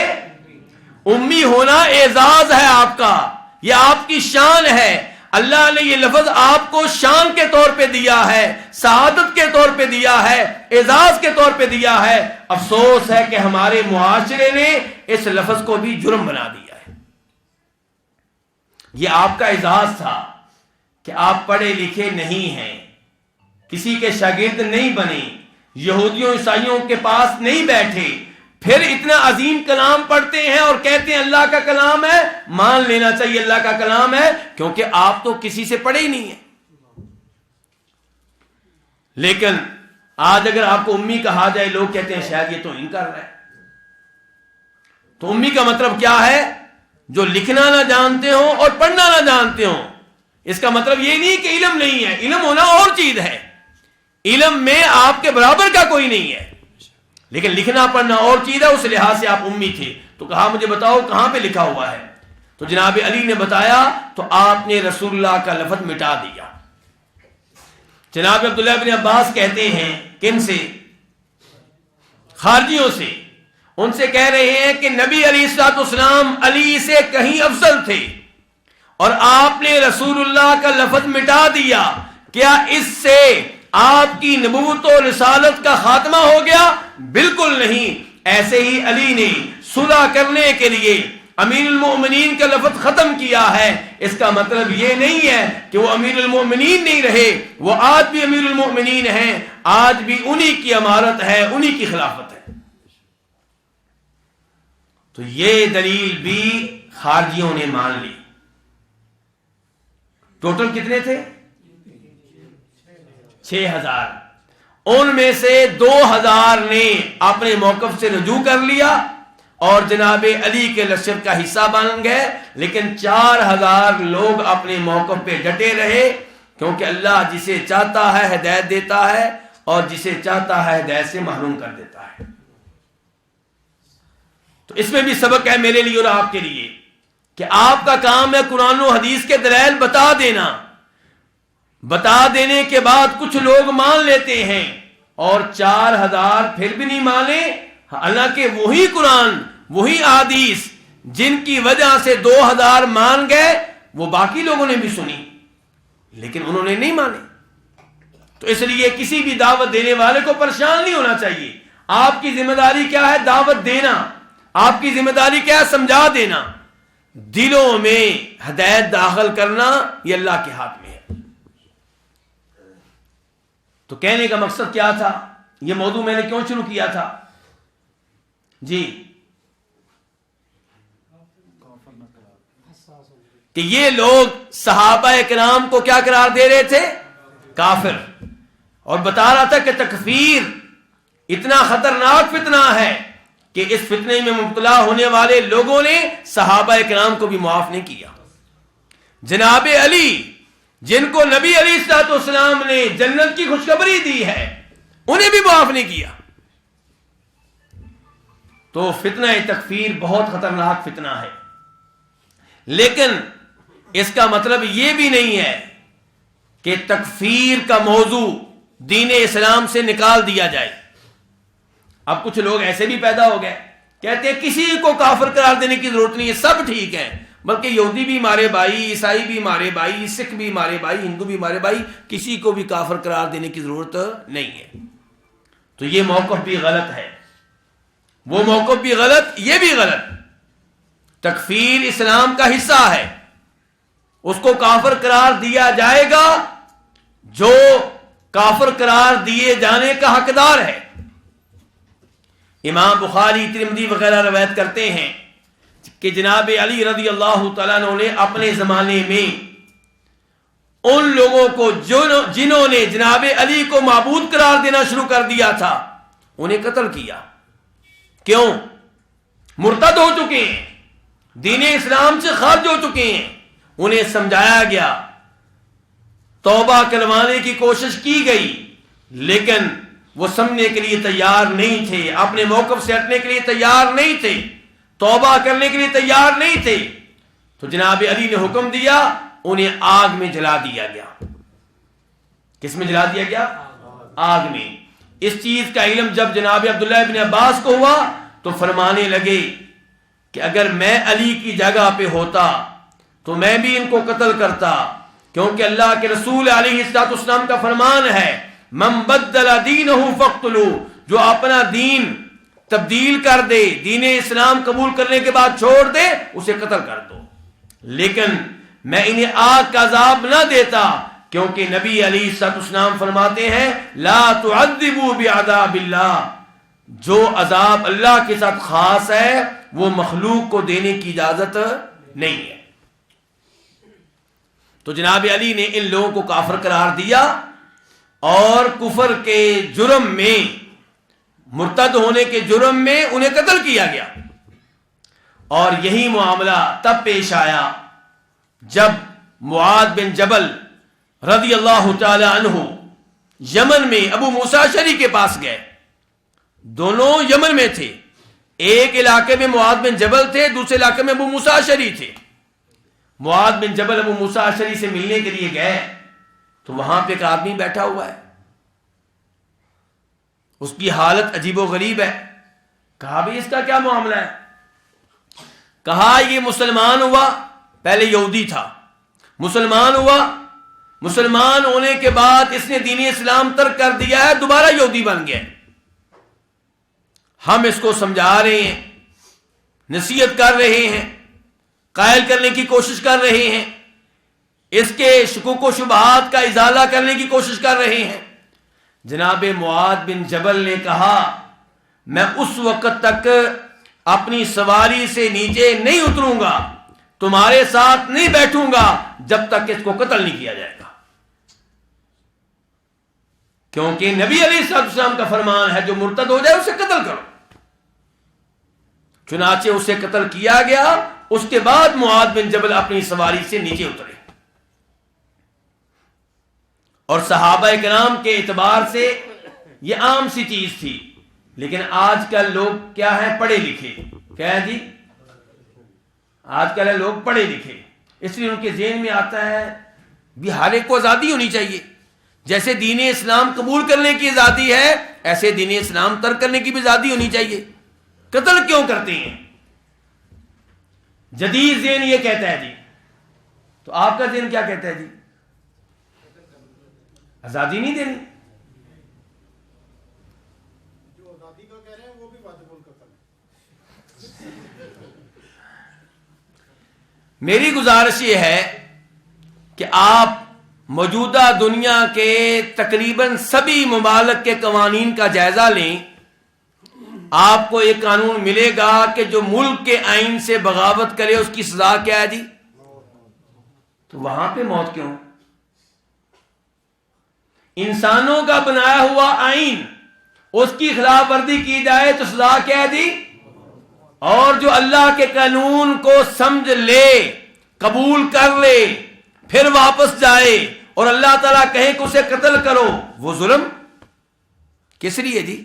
امی ہونا اعزاز ہے آپ کا، یہ آپ کی شان ہے۔ اللہ نے یہ لفظ آپ کو شان کے طور پہ دیا ہے، سعادت کے طور پہ دیا ہے، اعزاز کے طور پہ دیا ہے۔ افسوس ہے کہ ہمارے معاشرے نے اس لفظ کو بھی جرم بنا دیا ہے۔ یہ آپ کا اعزاز تھا کہ آپ پڑھے لکھے نہیں ہیں، کسی کے شاگرد نہیں بنے، یہودیوں عیسائیوں کے پاس نہیں بیٹھے، پھر اتنا عظیم کلام پڑھتے ہیں اور کہتے ہیں اللہ کا کلام ہے، مان لینا چاہیے اللہ کا کلام ہے، کیونکہ آپ تو کسی سے پڑھے ہی نہیں ہیں۔ لیکن آج اگر آپ کو امی کہا جائے، لوگ کہتے ہیں شاید یہ تو نہیں کر رہا ہے۔ تو امی کا مطلب کیا ہے؟ جو لکھنا نہ جانتے ہوں اور پڑھنا نہ جانتے ہوں۔ اس کا مطلب یہ نہیں کہ علم نہیں ہے، علم ہونا اور چیز ہے، علم میں آپ کے برابر کا کوئی نہیں ہے، لیکن لکھنا پڑھنا اور چیز ہے۔ اس لحاظ سے آپ امی تھے، تو کہا مجھے بتاؤ کہاں پہ لکھا ہوا ہے؟ تو جناب علی نے بتایا، تو آپ نے رسول اللہ کا لفظ مٹا دیا۔ جناب عبداللہ بن عباس کہتے ہیں، کن سے؟ خارجیوں سے۔ ان سے کہہ رہے ہیں کہ نبی علیہ الصلوۃ والسلام علی سے کہیں افضل تھے اور آپ نے رسول اللہ کا لفظ مٹا دیا، کیا اس سے آپ کی نبوت و رسالت کا خاتمہ ہو گیا؟ بالکل نہیں۔ ایسے ہی علی نے صلح کرنے کے لیے امیر المؤمنین کا لفظ ختم کیا ہے، اس کا مطلب یہ نہیں ہے کہ وہ امیر المؤمنین نہیں رہے، وہ آج بھی امیر المؤمنین ہیں، آج بھی انہی کی امارت ہے، انہی کی خلافت ہے۔ تو یہ دلیل بھی خارجیوں نے مان لی۔ ٹوٹل کتنے تھے؟ 6000۔ ان میں سے 2000 نے اپنے موقف سے رجوع کر لیا اور جناب علی کے لشکر کا حصہ بن گئے، لیکن 4000 لوگ اپنے موقف پہ ڈٹے رہے، کیونکہ اللہ جسے چاہتا ہے ہدایت دیتا ہے اور جسے چاہتا ہے ہدایت سے محروم کر دیتا ہے۔ تو اس میں بھی سبق ہے میرے لیے اور آپ کے لیے کہ آپ کا کام ہے قرآن و حدیث کے دلائل بتا دینا، بتا دینے کے بعد کچھ لوگ مان لیتے ہیں اور 4000 پھر بھی نہیں مانے، حالانکہ وہی قرآن وہی حدیث جن کی وجہ سے 2000 مان گئے، وہ باقی لوگوں نے بھی سنی لیکن انہوں نے نہیں مانے۔ تو اس لیے کسی بھی دعوت دینے والے کو پریشان نہیں ہونا چاہیے۔ آپ کی ذمہ داری کیا ہے؟ دعوت دینا۔ آپ کی ذمہ داری کیا ہے؟ سمجھا دینا۔ دلوں میں ہدایت داخل کرنا یہ اللہ کے ہاتھ میں ہے۔ تو کہنے کا مقصد کیا تھا؟ یہ موضوع میں نے کیوں شروع کیا تھا؟ جی، کہ یہ لوگ صحابہ کرام کو کیا قرار دے رہے تھے؟ کافر، اور بتا رہا تھا کہ تکفیر اتنا خطرناک فتنہ ہے کہ اس فتنے میں مبتلا ہونے والے لوگوں نے صحابہ کرام کو بھی معاف نہیں کیا۔ جناب علی جن کو نبی علیہ الصلوۃ والسلام نے جنت کی خوشخبری دی ہے، انہیں بھی معاف نہیں کیا۔ تو فتنہ تکفیر بہت خطرناک فتنہ ہے، لیکن اس کا مطلب یہ بھی نہیں ہے کہ تکفیر کا موضوع دین اسلام سے نکال دیا جائے۔ اب کچھ لوگ ایسے بھی پیدا ہو گئے، کہتے ہیں کسی کو کافر قرار دینے کی ضرورت نہیں ہے، سب ٹھیک ہے، بلکہ یہودی بھی ہمارے بھائی، عیسائی بھی ہمارے بھائی، سکھ بھی ہمارے بھائی، ہندو بھی ہمارے بھائی، کسی کو بھی کافر قرار دینے کی ضرورت نہیں ہے۔ تو یہ موقف بھی غلط ہے، وہ موقف بھی غلط، یہ بھی غلط۔ تکفیر اسلام کا حصہ ہے، اس کو کافر قرار دیا جائے گا جو کافر قرار دیے جانے کا حقدار ہے۔ امام بخاری، ترمذی وغیرہ روایت کرتے ہیں کہ جناب علی رضی اللہ تعالیٰ عنہ نے اپنے زمانے میں ان لوگوں کو جنہوں نے جناب علی کو معبود قرار دینا شروع کر دیا تھا، انہیں قتل کیا۔ کیوں؟ مرتد ہو چکے ہیں، دین اسلام سے خارج ہو چکے ہیں۔ انہیں سمجھایا گیا، توبہ کروانے کی کوشش کی گئی، لیکن وہ سمجھنے کے لیے تیار نہیں تھے، اپنے موقف سے ہٹنے کے لیے تیار نہیں تھے، توبہ کرنے کے لیے تیار نہیں تھے۔ تو جناب علی نے حکم دیا، انہیں آگ میں جلا دیا گیا۔ کس میں جلا دیا گیا؟ آگ میں۔ اس چیز کا علم جب جناب عبداللہ بن عباس کو ہوا تو فرمانے لگے کہ اگر میں علی کی جگہ پہ ہوتا تو میں بھی ان کو قتل کرتا، کیونکہ اللہ کے رسول علیہ السلام کا فرمان ہے، من بدل دینہ فاقتلوہ، جو اپنا دین تبدیل کر دے، دین اسلام قبول کرنے کے بعد چھوڑ دے، اسے قتل کر دو۔ لیکن میں انہیں آگ کا عذاب نہ دیتا، کیونکہ نبی علیہ السلام فرماتے ہیں لا تعذبوا بعذاب اللہ، جو عذاب اللہ کے ساتھ خاص ہے وہ مخلوق کو دینے کی اجازت نہیں ہے. تو جناب علی نے ان لوگوں کو کافر قرار دیا اور کفر کے جرم میں، مرتد ہونے کے جرم میں انہیں قتل کیا گیا. اور یہی معاملہ تب پیش آیا جب معاذ بن جبل رضی اللہ تعالی عنہ یمن میں ابو موسیٰ اشعری کے پاس گئے. دونوں یمن میں تھے، ایک علاقے میں معاذ بن جبل تھے، دوسرے علاقے میں ابو موسیٰ اشعری تھے. معاذ بن جبل ابو موسیٰ اشعری سے ملنے کے لیے گئے تو وہاں پہ ایک آدمی بیٹھا ہوا ہے، اس کی حالت عجیب و غریب ہے. کہا بھی اس کا کیا معاملہ ہے؟ کہا یہ مسلمان ہوا، پہلے یہودی تھا، مسلمان ہوا، مسلمان ہونے کے بعد اس نے دین اسلام ترک کر دیا ہے، دوبارہ یہودی بن گیا. ہم اس کو سمجھا رہے ہیں، نصیحت کر رہے ہیں، قائل کرنے کی کوشش کر رہے ہیں، اس کے شکوک و شبہات کا ازالہ کرنے کی کوشش کر رہے ہیں. جناب معاذ بن جبل نے کہا میں اس وقت تک اپنی سواری سے نیچے نہیں اتروں گا، تمہارے ساتھ نہیں بیٹھوں گا جب تک اس کو قتل نہیں کیا جائے گا. کیونکہ نبی علیہ السلام کا فرمان ہے جو مرتد ہو جائے اسے قتل کرو. چنانچہ اسے قتل کیا گیا. اس کے بعد معاذ بن جبل اپنی سواری سے نیچے اترے. اور صحابہ کرام کے اعتبار سے یہ عام سی چیز تھی، لیکن آج کل لوگ کیا ہیں؟ پڑھے لکھے. کیا ہے جی؟ آج کل لوگ پڑھے لکھے، اس لیے ان کے ذہن میں آتا ہے بھی ہر ایک کو آزادی ہونی چاہیے. جیسے دین اسلام قبول کرنے کی آزادی ہے ایسے دین اسلام ترک کرنے کی بھی آزادی ہونی چاہیے. قتل کیوں کرتے ہیں؟ جدید ذہن یہ کہتا ہے جی. تو آپ کا ذہن کیا کہتا ہے جی؟ آزادی نہیں دینی. جو آزادی کا کہہ رہے ہیں وہ بھی واجب القتل ہے. میری گزارش یہ ہے کہ آپ موجودہ دنیا کے تقریباً سبھی ممالک کے قوانین کا جائزہ لیں. آپ کو ایک قانون ملے گا کہ جو ملک کے آئین سے بغاوت کرے اس کی سزا کیا ہے جی؟ تو وہاں پہ موت کیوں؟ انسانوں کا بنایا ہوا آئین، اس کی خلاف ورزی کی جائے تو سزا کیا ہے جی؟ اور جو اللہ کے قانون کو سمجھ لے، قبول کر لے، پھر واپس جائے اور اللہ تعالیٰ کہے کہ اسے قتل کرو، وہ ظلم کس لیے جی؟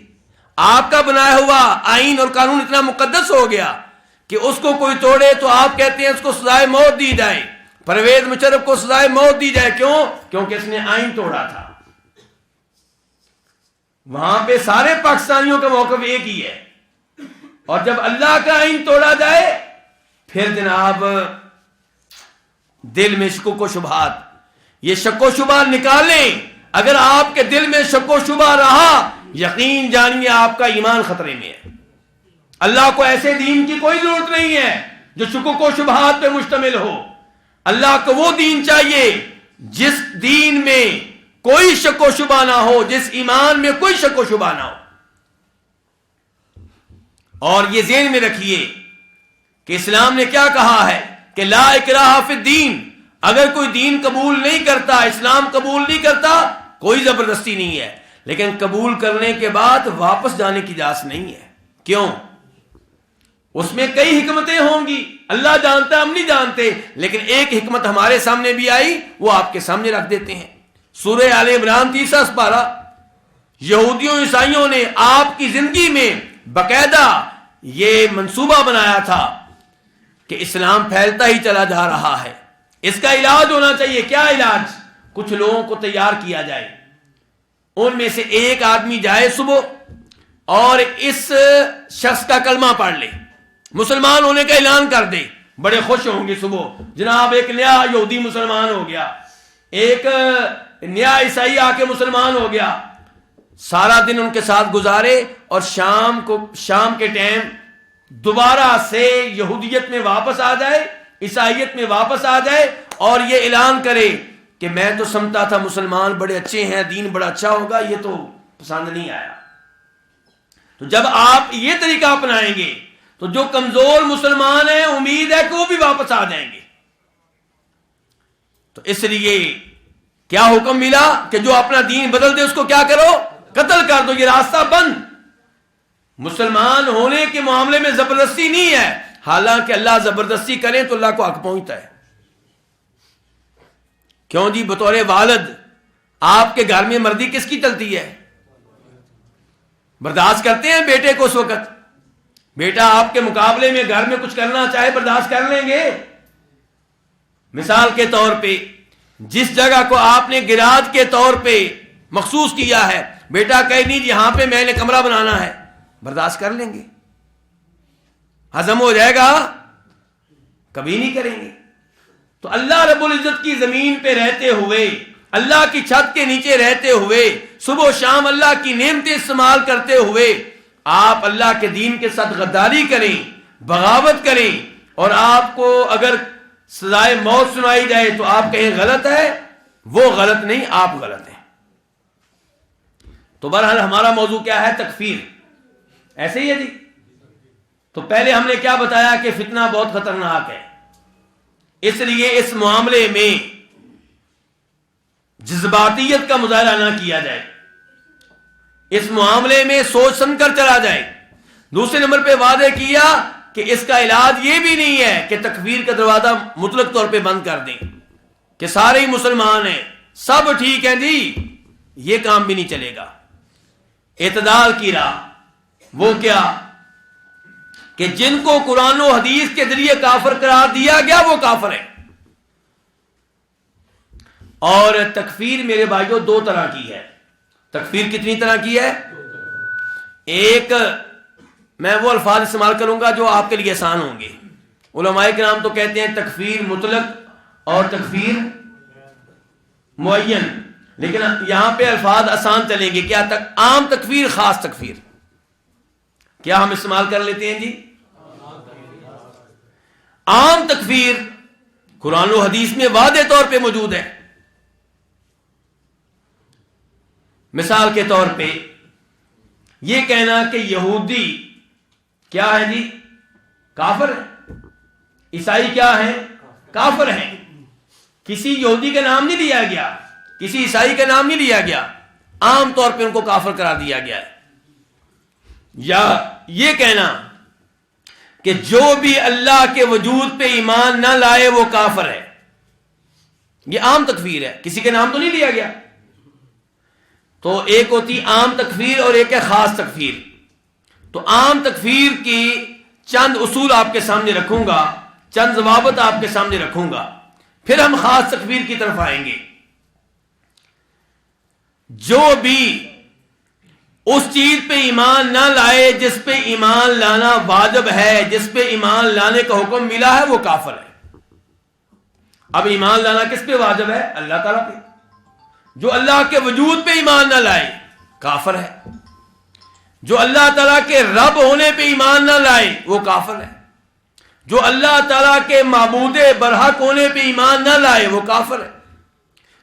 آپ کا بنایا ہوا آئین اور قانون اتنا مقدس ہو گیا کہ اس کو کوئی توڑے تو آپ کہتے ہیں اس کو سزائے موت دی جائے. پرویز مشرف کو سزائے موت دی جائے. کیوں؟ کیونکہ اس نے آئین توڑا تھا. وہاں پہ سارے پاکستانیوں کا موقف ایک ہی ہے. اور جب اللہ کا آئین توڑا جائے پھر جناب دل میں شک و شبہات، یہ شک و شبہ نکالیں. اگر آپ کے دل میں شک و شبہ رہا یقین جانیے آپ کا ایمان خطرے میں ہے. اللہ کو ایسے دین کی کوئی ضرورت نہیں ہے جو شکوک و شبہات پہ مشتمل ہو. اللہ کو وہ دین چاہیے جس دین میں کوئی شک و شبہ نہ ہو، جس ایمان میں کوئی شک و شبہ نہ ہو. اور یہ ذہن میں رکھیے کہ اسلام نے کیا کہا ہے کہ لا اکراہ فی الدین. اگر کوئی دین قبول نہیں کرتا، اسلام قبول نہیں کرتا، کوئی زبردستی نہیں ہے. لیکن قبول کرنے کے بعد واپس جانے کی اجازت نہیں ہے. کیوں؟ اس میں کئی حکمتیں ہوں گی، اللہ جانتا ہے، ہم نہیں جانتے. لیکن ایک حکمت ہمارے سامنے بھی آئی، وہ آپ کے سامنے رکھ دیتے ہیں. سورہ آل عمران 30 سپارہ. یہودیوں عیسائیوں نے آپ کی زندگی میں باقاعدہ یہ منصوبہ بنایا تھا کہ اسلام پھیلتا ہی چلا جا رہا ہے، اس کا علاج ہونا چاہیے. کیا علاج؟ کچھ لوگوں کو تیار کیا جائے، ان میں سے ایک آدمی جائے صبح اور اس شخص کا کلمہ پڑھ لے، مسلمان ہونے کا اعلان کر دے. بڑے خوش ہوں گے صبح، جناب ایک نیا یہودی مسلمان ہو گیا، ایک نیا عیسائی آ کے مسلمان ہو گیا. سارا دن ان کے ساتھ گزارے اور شام کے ٹائم دوبارہ سے یہودیت میں واپس آ جائے، عیسائیت میں واپس آ جائے اور یہ اعلان کرے کہ میں تو سمجھتا تھا مسلمان بڑے اچھے ہیں، دین بڑا اچھا ہوگا، یہ تو پسند نہیں آیا. تو جب آپ یہ طریقہ اپنائیں گے تو جو کمزور مسلمان ہیں امید ہے کہ وہ بھی واپس آ جائیں گے. تو اس لیے کیا حکم ملا کہ جو اپنا دین بدل دے اس کو کیا کرو؟ قتل کر دو. یہ راستہ بند. مسلمان ہونے کے معاملے میں زبردستی نہیں ہے، حالانکہ اللہ زبردستی کرے تو اللہ کو حق پہنچتا ہے. کیوں جی؟ بطور والد آپ کے گھر میں مردی کس کی چلتی ہے؟ برداشت کرتے ہیں بیٹے کو؟ اس وقت بیٹا آپ کے مقابلے میں گھر میں کچھ کرنا چاہے برداشت کر لیں گے؟ مثال کے طور پہ جس جگہ کو آپ نے گراج کے طور پہ مخصوص کیا ہے، بیٹا کہے نہیں جی یہاں پہ میں نے کمرہ بنانا ہے، برداشت کر لیں گے؟ ہضم ہو جائے گا؟ کبھی نہیں کریں گے. تو اللہ رب العزت کی زمین پہ رہتے ہوئے، اللہ کی چھت کے نیچے رہتے ہوئے، صبح و شام اللہ کی نعمتیں استعمال کرتے ہوئے آپ اللہ کے دین کے ساتھ غداری کریں، بغاوت کریں، اور آپ کو اگر سزائے موت سنائی جائے تو آپ کہیں غلط ہے. وہ غلط نہیں، آپ غلط ہیں. تو بہرحال ہمارا موضوع کیا ہے؟ تکفیر. ایسے ہی ہے جی. تو پہلے ہم نے کیا بتایا کہ فتنہ بہت خطرناک ہے، اس لیے اس معاملے میں جذباتیت کا مظاہرہ نہ کیا جائے، اس معاملے میں سوچ سمجھ کر چلا جائے. دوسرے نمبر پہ وعدے کیا کہ اس کا علاج یہ بھی نہیں ہے کہ تکفیر کا دروازہ مطلق طور پہ بند کر دیں کہ سارے ہی مسلمان ہیں، سب ٹھیک ہیں جی. یہ کام بھی نہیں چلے گا. اعتدال کی راہ وہ کیا کہ جن کو قرآن و حدیث کے ذریعے کافر قرار دیا گیا وہ کافر ہے. اور تکفیر میرے بھائیوں دو طرح کی ہے. تکفیر کتنی طرح کی ہے؟ ایک میں وہ الفاظ استعمال کروں گا جو آپ کے لیے آسان ہوں گے. علماء کرام تو کہتے ہیں تکفیر مطلق اور تکفیر معین، لیکن یہاں پہ الفاظ آسان چلیں گے. کیا عام تکفیر، خاص تکفیر. کیا ہم استعمال کر لیتے ہیں جی؟ عام تکفیر قرآن و حدیث میں واضح طور پہ موجود ہے. مثال کے طور پہ یہ کہنا کہ یہودی کیا ہے جی؟ کافر ہے. عیسائی کیا ہے؟ کافر ہیں. کسی یہودی کا نام نہیں لیا گیا، کسی عیسائی کا نام نہیں لیا گیا، عام طور پہ ان کو کافر قرار دیا گیا ہے. یا یہ کہنا کہ جو بھی اللہ کے وجود پہ ایمان نہ لائے وہ کافر ہے، یہ عام تکفیر ہے، کسی کے نام تو نہیں لیا گیا. تو ایک ہوتی عام تکفیر اور ایک ہے خاص تکفیر. تو عام تکفیر کی چند اصول آپ کے سامنے رکھوں گا، چند ضوابط آپ کے سامنے رکھوں گا، پھر ہم خاص تکفیر کی طرف آئیں گے. جو بھی اس چیز پہ ایمان نہ لائے جس پہ ایمان لانا واجب ہے، جس پہ ایمان لانے کا حکم ملا ہے، وہ کافر ہے. اب ایمان لانا کس پہ واجب ہے؟ اللہ تعالیٰ پہ. جو اللہ کے وجود پہ ایمان نہ لائے کافر ہے. جو اللہ تعالیٰ کے رب ہونے پہ ایمان نہ لائے وہ کافر ہے. جو اللہ تعالیٰ کے معبود برحق ہونے پہ ایمان نہ لائے وہ کافر ہے.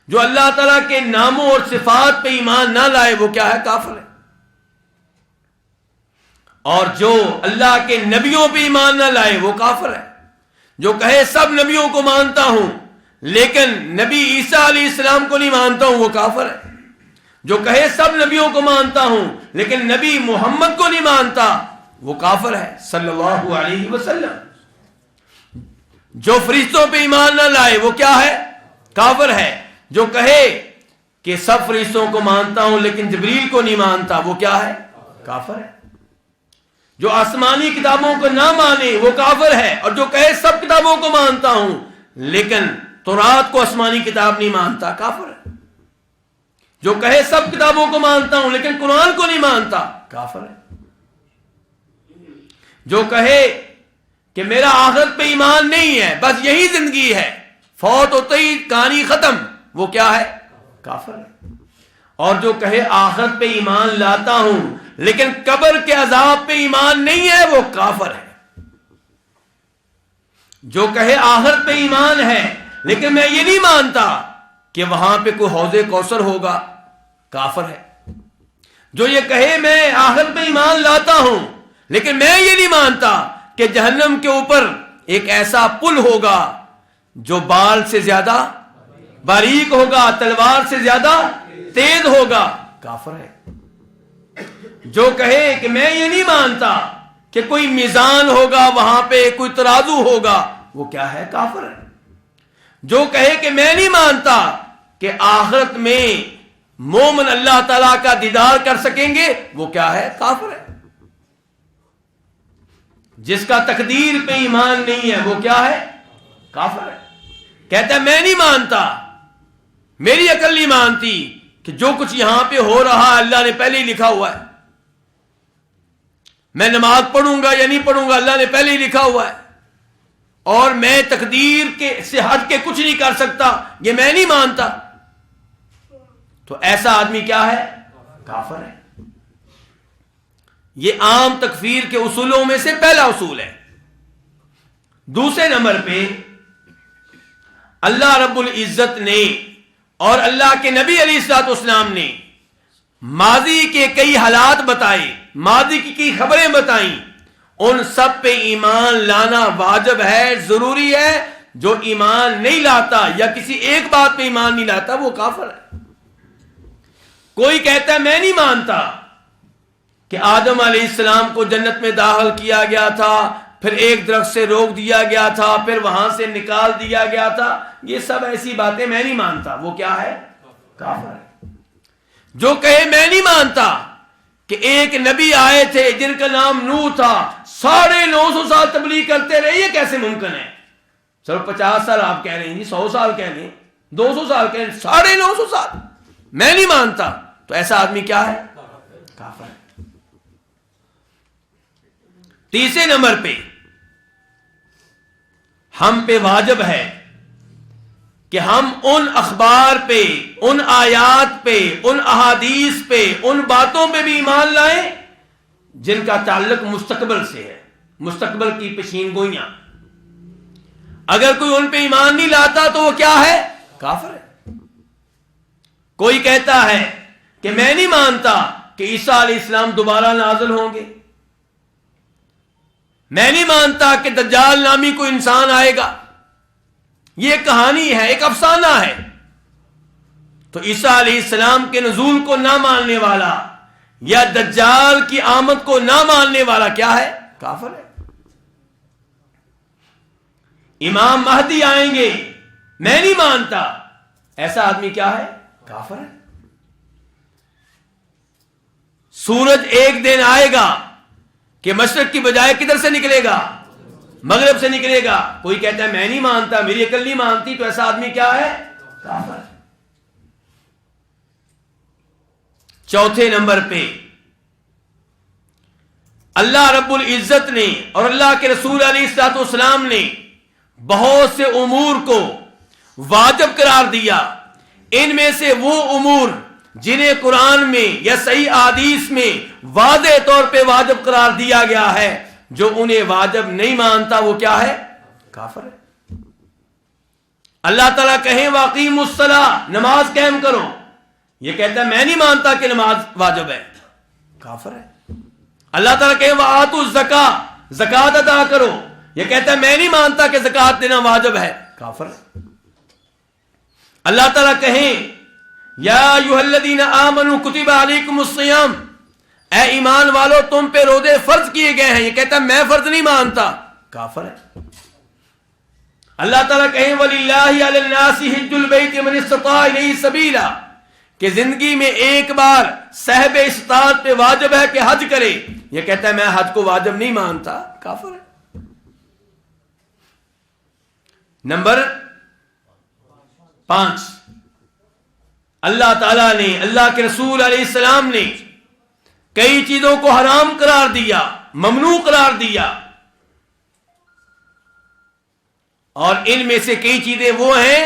جو اللہ تعالیٰ کے ناموں اور صفات پہ ایمان نہ لائے وہ کیا ہے؟ کافر ہے. اور جو اللہ کے نبیوں پہ ایمان نہ لائے وہ کافر ہے. جو کہے سب نبیوں کو مانتا ہوں لیکن نبی عیسیٰ علیہ السلام کو نہیں مانتا ہوں وہ کافر ہے. جو کہے سب نبیوں کو مانتا ہوں لیکن نبی محمد کو نہیں مانتا وہ کافر ہے صلی اللہ علیہ وسلم. جو فرشتوں پہ ایمان نہ لائے وہ کیا ہے؟ کافر ہے. جو کہے کہ سب فرشتوں کو مانتا ہوں لیکن جبریل کو نہیں مانتا وہ کیا ہے؟ کافر ہے. جو آسمانی کتابوں کو نہ مانے وہ کافر ہے. اور جو کہے سب کتابوں کو مانتا ہوں لیکن تورات کو آسمانی کتاب نہیں مانتا کافر ہے. جو کہے سب کتابوں کو مانتا ہوں لیکن قرآن کو نہیں مانتا کافر ہے. جو کہے کہ میرا آخرت پہ ایمان نہیں ہے، بس یہی زندگی ہے، فوت ہوتے ہی کہانی ختم، وہ کیا ہے؟ کافر ہے. اور جو کہے آخرت پہ ایمان لاتا ہوں لیکن قبر کے عذاب پہ ایمان نہیں ہے وہ کافر ہے. جو کہے آخرت پہ ایمان ہے لیکن میں یہ نہیں مانتا کہ وہاں پہ کوئی حوض کوثر ہوگا کافر ہے. جو یہ کہے میں آخرت میں ایمان لاتا ہوں لیکن میں یہ نہیں مانتا کہ جہنم کے اوپر ایک ایسا پل ہوگا جو بال سے زیادہ باریک ہوگا، تلوار سے زیادہ تیز ہوگا، کافر ہے۔ جو کہے کہ میں یہ نہیں مانتا کہ کوئی میزان ہوگا، وہاں پہ کوئی ترازو ہوگا، وہ کیا ہے؟ کافر ہے۔ جو کہے کہ میں نہیں مانتا کہ آخرت میں مومن اللہ تعالیٰ کا دیدار کر سکیں گے، وہ کیا ہے؟ کافر ہے۔ جس کا تقدیر پہ ایمان نہیں ہے وہ کیا ہے؟ کافر ہے۔ کہتا ہے میں نہیں مانتا، میری عقل نہیں مانتی کہ جو کچھ یہاں پہ ہو رہا ہے اللہ نے پہلے ہی لکھا ہوا ہے، میں نماز پڑھوں گا یا نہیں پڑھوں گا اللہ نے پہلے ہی لکھا ہوا ہے، اور میں تقدیر کے سے ہٹ کے کچھ نہیں کر سکتا، یہ میں نہیں مانتا، تو ایسا آدمی کیا ہے؟ کافر ہے۔ یہ عام تکفیر کے اصولوں میں سے پہلا اصول ہے۔ دوسرے نمبر پہ اللہ رب العزت نے اور اللہ کے نبی علیہ الصلوۃ والسلام نے ماضی کے کئی حالات بتائے، ماضی کی کئی خبریں بتائیں، ان سب پہ ایمان لانا واجب ہے، ضروری ہے۔ جو ایمان نہیں لاتا یا کسی ایک بات پہ ایمان نہیں لاتا وہ کافر ہے۔ کوئی کہتا ہے میں نہیں مانتا کہ آدم علیہ السلام کو جنت میں داخل کیا گیا تھا، پھر ایک درخت سے روک دیا گیا تھا، پھر وہاں سے نکال دیا گیا تھا، یہ سب ایسی باتیں میں نہیں مانتا، وہ کیا ہے؟ کافر ہے۔ جو کہے میں نہیں مانتا کہ ایک نبی آئے تھے جن کا نام نوح تھا، 950 سال تبلیغ کرتے رہے، یہ کیسے ممکن ہے؟ چلو 50 سال آپ کہہ رہے ہیں جی، 100 سال کہہ رہے ہیں، 200 سال کہہ رہے ہیں، 950 سال میں نہیں مانتا، تو ایسا آدمی کیا ہے؟ کافر ہے۔ تیسرے نمبر پہ ہم پہ واجب ہے کہ ہم ان اخبار پہ، ان آیات پہ، ان احادیث پہ، ان باتوں پہ بھی ایمان لائیں جن کا تعلق مستقبل سے ہے، مستقبل کی پیشین گوئیاں۔ اگر کوئی ان پہ ایمان نہیں لاتا تو وہ کیا ہے؟ کافر ہے۔ کوئی کہتا ہے کہ میں نہیں مانتا کہ عیسیٰ علیہ السلام دوبارہ نازل ہوں گے، میں نہیں مانتا کہ دجال نامی کوئی انسان آئے گا، یہ ایک کہانی ہے، ایک افسانہ ہے، تو عیسیٰ علیہ السلام کے نزول کو نہ ماننے والا یا دجال کی آمد کو نہ ماننے والا کیا ہے؟ کافر ہے۔ امام مہدی آئیں گے، میں نہیں مانتا، ایسا آدمی کیا ہے؟ کافر ہے۔ سورج ایک دن آئے گا کہ مشرق کی بجائے کدھر سے نکلے گا؟ مغرب سے نکلے گا، کوئی کہتا ہے میں نہیں مانتا، میری عقل نہیں مانتی، تو ایسا آدمی کیا ہے؟ کافر ہے۔ چوتھے نمبر پہ اللہ رب العزت نے اور اللہ کے رسول علیہ الصلوۃ والسلام نے بہت سے امور کو واجب قرار دیا، ان میں سے وہ امور جنہیں قرآن میں یا صحیح احادیث میں واضح طور پہ واجب قرار دیا گیا ہے، جو انہیں واجب نہیں مانتا وہ کیا ہے؟ کافر ہے۔ اللہ تعالیٰ کہیں وَأَقِیمُوا الصَّلَاةَ، نماز قائم کرو، یہ کہتا ہے میں نہیں مانتا کہ نماز واجب ہے، کافر ہے۔ اللہ تعالیٰ کہیں وَآتُوا الزَّکَاةَ، زکوٰۃ ادا کرو، یہ کہتا ہے میں نہیں مانتا کہ زکوٰۃ دینا واجب ہے، کافر ہے۔ اللہ تعالیٰ کہیں یا ایھا الذین آمنوا کتب علیکم الصیام، اے ایمان والو تم پہ روزے فرض کیے گئے ہیں، یہ کہتا ہے میں فرض نہیں مانتا، کافر ہے۔ اللہ تعالیٰ کہیں وَلِلَّهِ عَلَى النَّاسِ حِجُّ الْبَيْتِ مَنِ اسْتَطَاعَ إِلَيْهِ سَبِيلًا، کہ زندگی میں ایک بار صاحب استطاعت پہ واجب ہے کہ حج کرے، یہ کہتا ہے میں حج کو واجب نہیں مانتا، کافر ہے۔ نمبر 5، اللہ تعالیٰ نے، اللہ کے رسول علیہ السلام نے کئی چیزوں کو حرام قرار دیا، ممنوع قرار دیا، اور ان میں سے کئی چیزیں وہ ہیں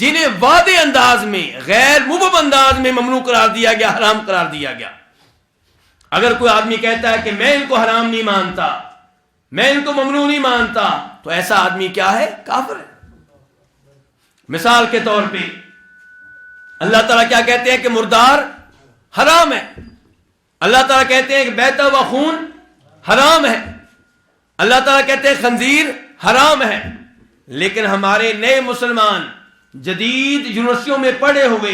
جنہیں واضح انداز میں، غیر مبہم انداز میں ممنوع قرار دیا گیا، حرام قرار دیا گیا۔ اگر کوئی آدمی کہتا ہے کہ میں ان کو حرام نہیں مانتا، میں ان کو ممنوع نہیں مانتا، تو ایسا آدمی کیا ہے؟ کافر ہے۔ مثال کے طور پہ اللہ تعالیٰ کیا کہتے ہیں کہ مردار حرام ہے، اللہ تعالیٰ کہتے ہیں کہ بہتا ہوا خون حرام ہے، اللہ تعالیٰ کہتے ہیں خنزیر حرام ہے، لیکن ہمارے نئے مسلمان جدید یونیورسٹیوں میں پڑھے ہوئے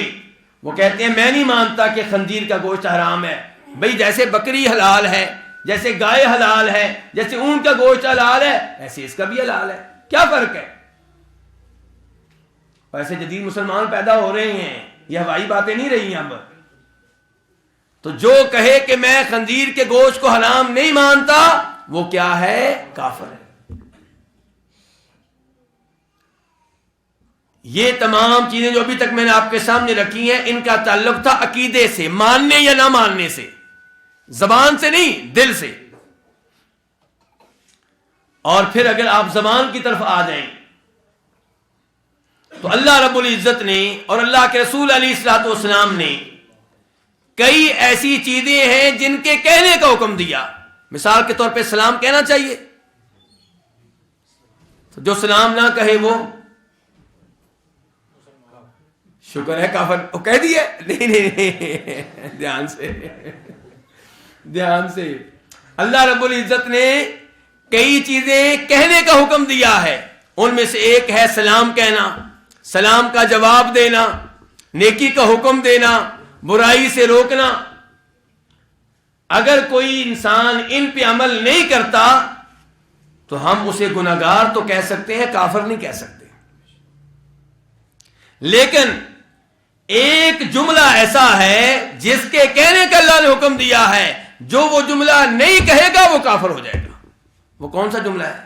وہ کہتے ہیں میں نہیں مانتا کہ خنزیر کا گوشت حرام ہے۔ بھئی جیسے بکری حلال ہے، جیسے گائے حلال ہے، جیسے اونٹ کا گوشت حلال ہے، ایسے اس کا بھی حلال ہے، کیا فرق ہے؟ ایسے جدید مسلمان پیدا ہو رہے ہیں، یہ ہوائی باتیں نہیں رہی ہیں اب۔ تو جو کہے کہ میں خنزیر کے گوشت کو حرام نہیں مانتا وہ کیا ہے؟ کافر ہے۔ یہ تمام چیزیں جو ابھی تک میں نے آپ کے سامنے رکھی ہیں ان کا تعلق تھا عقیدے سے، ماننے یا نہ ماننے سے، زبان سے نہیں، دل سے۔ اور پھر اگر آپ زبان کی طرف آ جائیں تو اللہ رب العزت نے اور اللہ کے رسول علیہ الصلوۃ والسلام نے کئی ایسی چیزیں ہیں جن کے کہنے کا حکم دیا۔ مثال کے طور پہ سلام کہنا چاہیے، تو جو سلام نہ کہے وہ شکر ہے کافر، وہ کہہ دیا نہیں دھیان سے اللہ رب العزت نے کئی چیزیں کہنے کا حکم دیا ہے، ان میں سے ایک ہے سلام کہنا، سلام کا جواب دینا، نیکی کا حکم دینا، برائی سے روکنا۔ اگر کوئی انسان ان پہ عمل نہیں کرتا تو ہم اسے گناہگار تو کہہ سکتے ہیں، کافر نہیں کہہ سکتے۔ لیکن ایک جملہ ایسا ہے جس کے کہنے کا اللہ نے حکم دیا ہے، جو وہ جملہ نہیں کہے گا وہ کافر ہو جائے گا۔ وہ کون سا جملہ ہے؟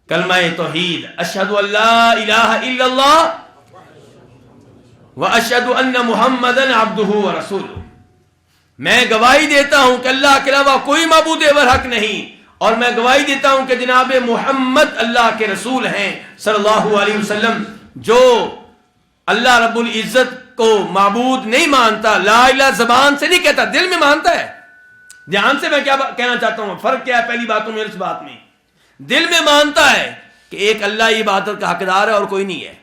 کلمہ توحید، اشہد ان لا الہ الا اللہ واشہد ان محمدًا عبدہ ورسولہ۔ میں گواہی دیتا ہوں کہ اللہ کے علاوہ کوئی معبود برحق نہیں، اور میں گواہی دیتا ہوں کہ جناب محمد اللہ کے رسول ہیں صلی اللہ علیہ وسلم۔ جو اللہ رب العزت کو معبود نہیں مانتا، لا الہ زبان سے نہیں کہتا، دل میں مانتا ہے۔ دھیان سے میں کیا کہنا چاہتا ہوں، فرق کیا ہے پہلی باتوں میں اس بات میں؟ دل میں مانتا ہے کہ ایک اللہ عبادت کا حقدار ہے اور کوئی نہیں ہے،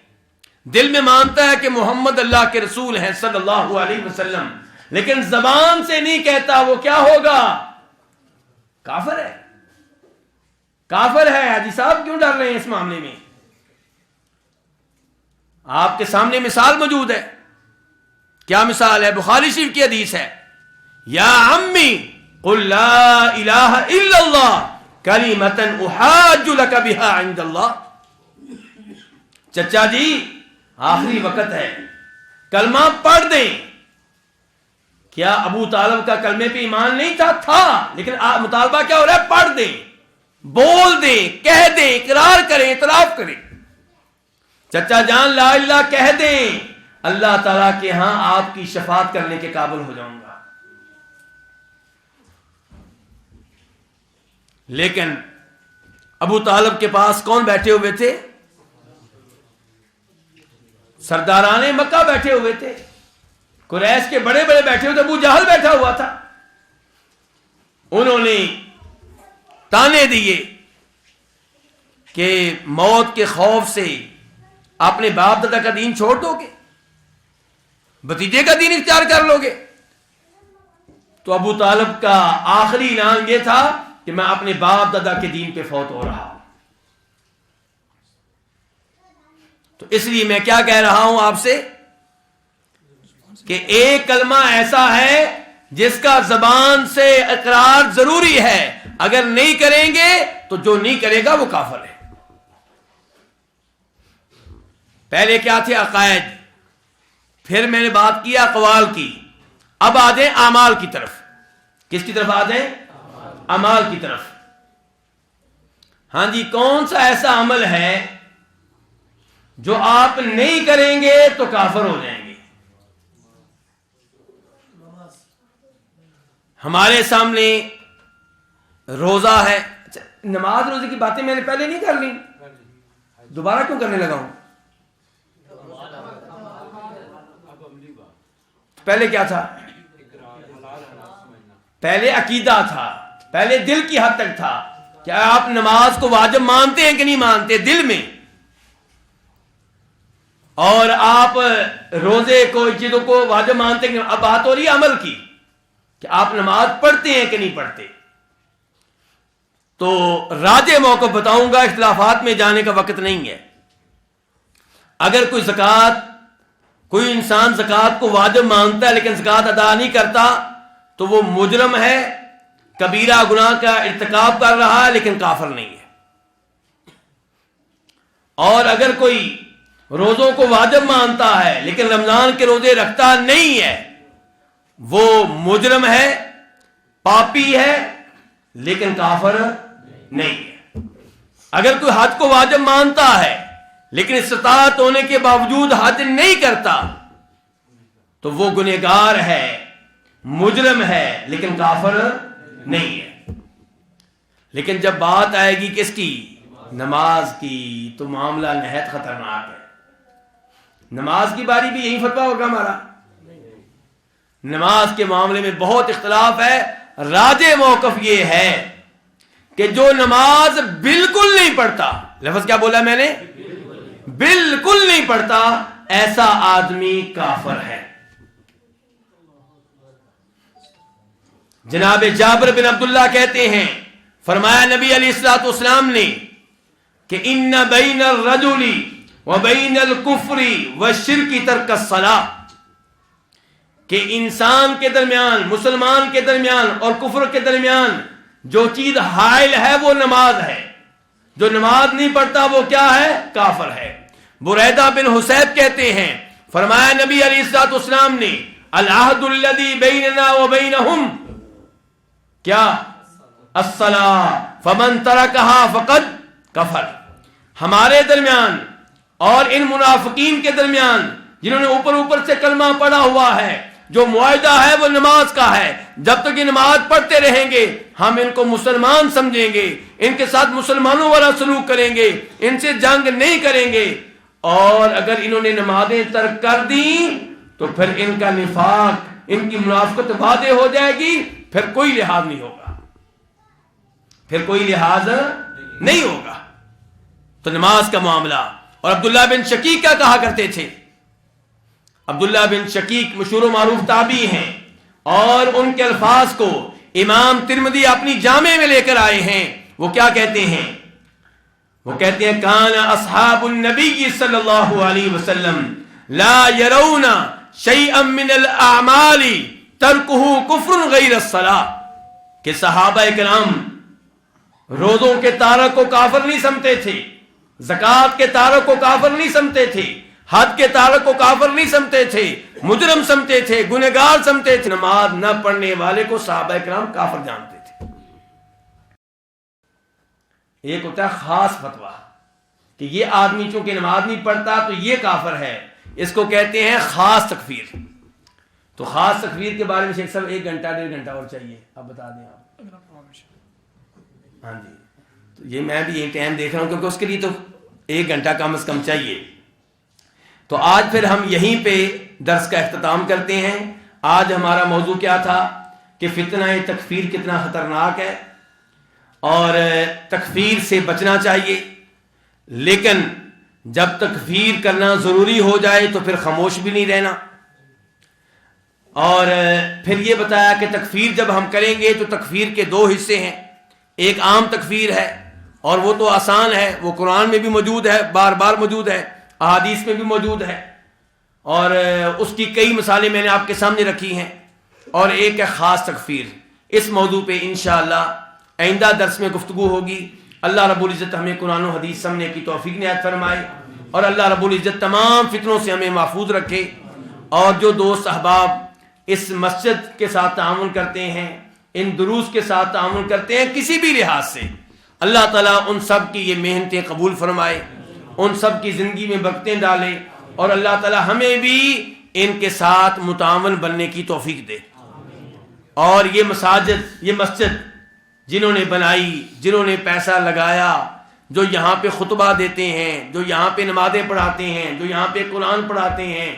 دل میں مانتا ہے کہ محمد اللہ کے رسول ہیں صلی اللہ علیہ وسلم، لیکن زبان سے نہیں کہتا، وہ کیا ہوگا؟ کافر ہے۔ کافر ہے۔ حاجی صاحب کیوں ڈر رہے ہیں اس معاملے میں؟ آپ کے سامنے مثال موجود ہے۔ کیا مثال ہے؟ بخاری شریف کی حدیث ہے، یا عمی قل لا الہ الا اللہ کلمۃ احاج لک بہا عند اللہ۔ چچا جی آخری وقت ہے، کلمہ پڑھ دیں۔ کیا ابو طالب کا کلمے پہ ایمان نہیں تھا، لیکن مطالبہ کیا ہو رہا ہے؟ پڑھ دیں، بول دیں، کہہ دیں، اقرار کریں، اعتراف کریں۔ چچا جان لا الہ کہہ دیں، اللہ تعالیٰ کے ہاں آپ کی شفاعت کرنے کے قابل ہو جاؤں گا۔ لیکن ابو طالب کے پاس کون بیٹھے ہوئے تھے؟ سرداران مکہ بیٹھے ہوئے تھے، قریش کے بڑے بڑے بیٹھے ہوئے تھے، ابو جہل بیٹھا ہوا تھا۔ انہوں نے تانے دیے کہ موت کے خوف سے اپنے باپ دادا کا دین چھوڑ دو گے، بھتیجے کا دین اختیار کر لو گے۔ تو ابو طالب کا آخری اعلان یہ تھا کہ میں اپنے باپ دادا کے دین پہ فوت ہو رہا ہوں۔ تو اس لیے میں کیا کہہ رہا ہوں آپ سے کہ ایک کلمہ ایسا ہے جس کا زبان سے اقرار ضروری ہے، اگر نہیں کریں گے تو جو نہیں کرے گا وہ کافر ہے۔ پہلے کیا تھے؟ عقائد، پھر میں نے بات کی اقوال کی، اب آ جائیں اعمال کی طرف۔ کس کی طرف آ جائیں؟ اعمال کی طرف۔ ہاں جی، کون سا ایسا عمل ہے جو آپ نہیں کریں گے تو کافر ہو جائیں گے؟ ہمارے سامنے روزہ ہے۔ نماز روزے کی باتیں میں نے پہلے نہیں کر لی، دوبارہ کیوں کرنے لگا ہوں؟ پہلے کیا تھا؟ پہلے عقیدہ تھا، پہلے دل کی حد تک تھا۔ کیا آپ نماز کو واجب مانتے ہیں کہ نہیں مانتے دل میں؟ اور آپ روزے کو، چیزوں کو واجب مانتے ہیں؟ اب بات ہو رہی ہے عمل کی۔ کہ آپ نماز پڑھتے ہیں کہ نہیں پڑھتے. تو راجح موقف بتاؤں گا، اختلافات میں جانے کا وقت نہیں ہے. اگر کوئی انسان زکوٰۃ کو واجب مانتا ہے لیکن زکوٰۃ ادا نہیں کرتا تو وہ مجرم ہے، کبیرہ گناہ کا ارتکاب کر رہا ہے لیکن کافر نہیں ہے. اور اگر کوئی روزوں کو واجب مانتا ہے لیکن رمضان کے روزے رکھتا نہیں ہے، وہ مجرم ہے، پاپی ہے لیکن کافر نہیں ہے. اگر کوئی حج کو واجب مانتا ہے لیکن استطاعت ہونے کے باوجود حج نہیں کرتا تو وہ گنہگار ہے، مجرم ہے لیکن کافر نہیں ہے. لیکن جب بات آئے گی کس کی؟ نماز کی، تو معاملہ نہایت خطرناک ہے. نماز کی باری بھی یہی فتویٰ ہوگا ہمارا؟ نماز کے معاملے میں بہت اختلاف ہے. راجح موقف یہ ہے کہ جو نماز بالکل نہیں پڑھتا، لفظ کیا بولا میں نے؟ بالکل نہیں پڑھتا، ایسا آدمی کافر ہے. جناب جابر بن عبداللہ کہتے ہیں، فرمایا نبی علیہ الصلوۃ والسلام نے کہ ان بین الرجل وبین الکفر والشرک ترک الصلاۃ، کہ انسان کے درمیان، مسلمان کے درمیان اور کفر کے درمیان جو چیز حائل ہے وہ نماز ہے. جو نماز نہیں پڑھتا وہ کیا ہے؟ کافر ہے. بریدہ بن حسیب کہتے ہیں، فرمایا نبی علیہ الصلوۃ والسلام نے العہد الذی بیننا وبینہم کیا؟ الصلاۃ فمن ترکہا فقد کفر. ہمارے درمیان اور ان منافقین کے درمیان جنہوں نے اوپر سے کلمہ پڑھا ہوا ہے، جو معاہدہ ہے وہ نماز کا ہے. جب تک یہ نماز پڑھتے رہیں گے ہم ان کو مسلمان سمجھیں گے، ان کے ساتھ مسلمانوں والا سلوک کریں گے، ان سے جنگ نہیں کریں گے. اور اگر انہوں نے نمازیں ترک کر دیں تو پھر ان کا نفاق، ان کی منافقت واضح ہو جائے گی، پھر کوئی لحاظ نہیں ہوگا، پھر کوئی لحاظ نہیں ہوگا. تو نماز کا معاملہ. اور عبداللہ بن شقیق کیا کہا کرتے تھے؟ عبداللہ بن شقیق مشہور و معروف تابعی ہیں، اور ان کے الفاظ کو امام ترمذی اپنی جامع میں لے کر آئے ہیں. وہ کیا کہتے ہیں؟ وہ کہتے ہیں کان اصحاب النبی صلی اللہ علیہ وسلم لا يرون شیئا من الاعمال ترکہ کفر غیر الصلاۃ، کہ صحابہ کرام روزوں کے تارک کو کافر نہیں سمجھتے تھے، زکوٰۃ کے تارک کو کافر نہیں سمجھتے تھے، حج کے تارک کو کافر نہیں سمجھتے تھے، مجرم سمجھتے تھے، گنہگار سمجھتے تھے. نماز نہ پڑھنے والے کو صحابہ کرام کافر جانتے تھے. ایک ہوتا ہے خاص فتویٰ کہ یہ آدمی چونکہ نماز نہیں پڑھتا تو یہ کافر ہے، اس کو کہتے ہیں خاص تکفیر. تو خاص تکفیر کے بارے میں شیخ صاحب 1 گھنٹہ 1.5 گھنٹہ اور چاہیے، اب بتا دیں آپ. ہاں جی، تو یہ میں بھی یہ ٹائم دیکھ رہا ہوں کیونکہ اس کے لیے تو 1 گھنٹہ کم از کم چاہیے. تو آج پھر ہم یہیں پہ درس کا اختتام کرتے ہیں. آج ہمارا موضوع کیا تھا کہ فتنہ تکفیر کتنا خطرناک ہے اور تکفیر سے بچنا چاہیے، لیکن جب تکفیر کرنا ضروری ہو جائے تو پھر خاموش بھی نہیں رہنا. اور پھر یہ بتایا کہ تکفیر جب ہم کریں گے تو تکفیر کے 2 حصے ہیں. ایک عام تکفیر ہے اور وہ تو آسان ہے، وہ قرآن میں بھی موجود ہے، بار بار موجود ہے، احادیث میں بھی موجود ہے، اور اس کی کئی مثالیں میں نے آپ کے سامنے رکھی ہیں. اور ایک ہے خاص تکفیر. اس موضوع پہ انشاءاللہ آئندہ درس میں گفتگو ہوگی. اللہ رب العزت ہمیں قرآن و حدیث سمجھنے کی توفیق عنایت فرمائے، اور اللہ رب العزت تمام فتنوں سے ہمیں محفوظ رکھے. اور جو دوست احباب اس مسجد کے ساتھ تعاون کرتے ہیں، ان دروس کے ساتھ تعاون کرتے ہیں کسی بھی لحاظ سے، اللہ تعالیٰ ان سب کی یہ محنتیں قبول فرمائے، ان سب کی زندگی میں برکتیں ڈالے، اور اللہ تعالیٰ ہمیں بھی ان کے ساتھ متعاون بننے کی توفیق دے. اور یہ مسجد جنہوں نے بنائی، جنہوں نے پیسہ لگایا، جو یہاں پہ خطبہ دیتے ہیں، جو یہاں پہ نمازیں پڑھاتے ہیں، جو یہاں پہ قرآن پڑھاتے ہیں،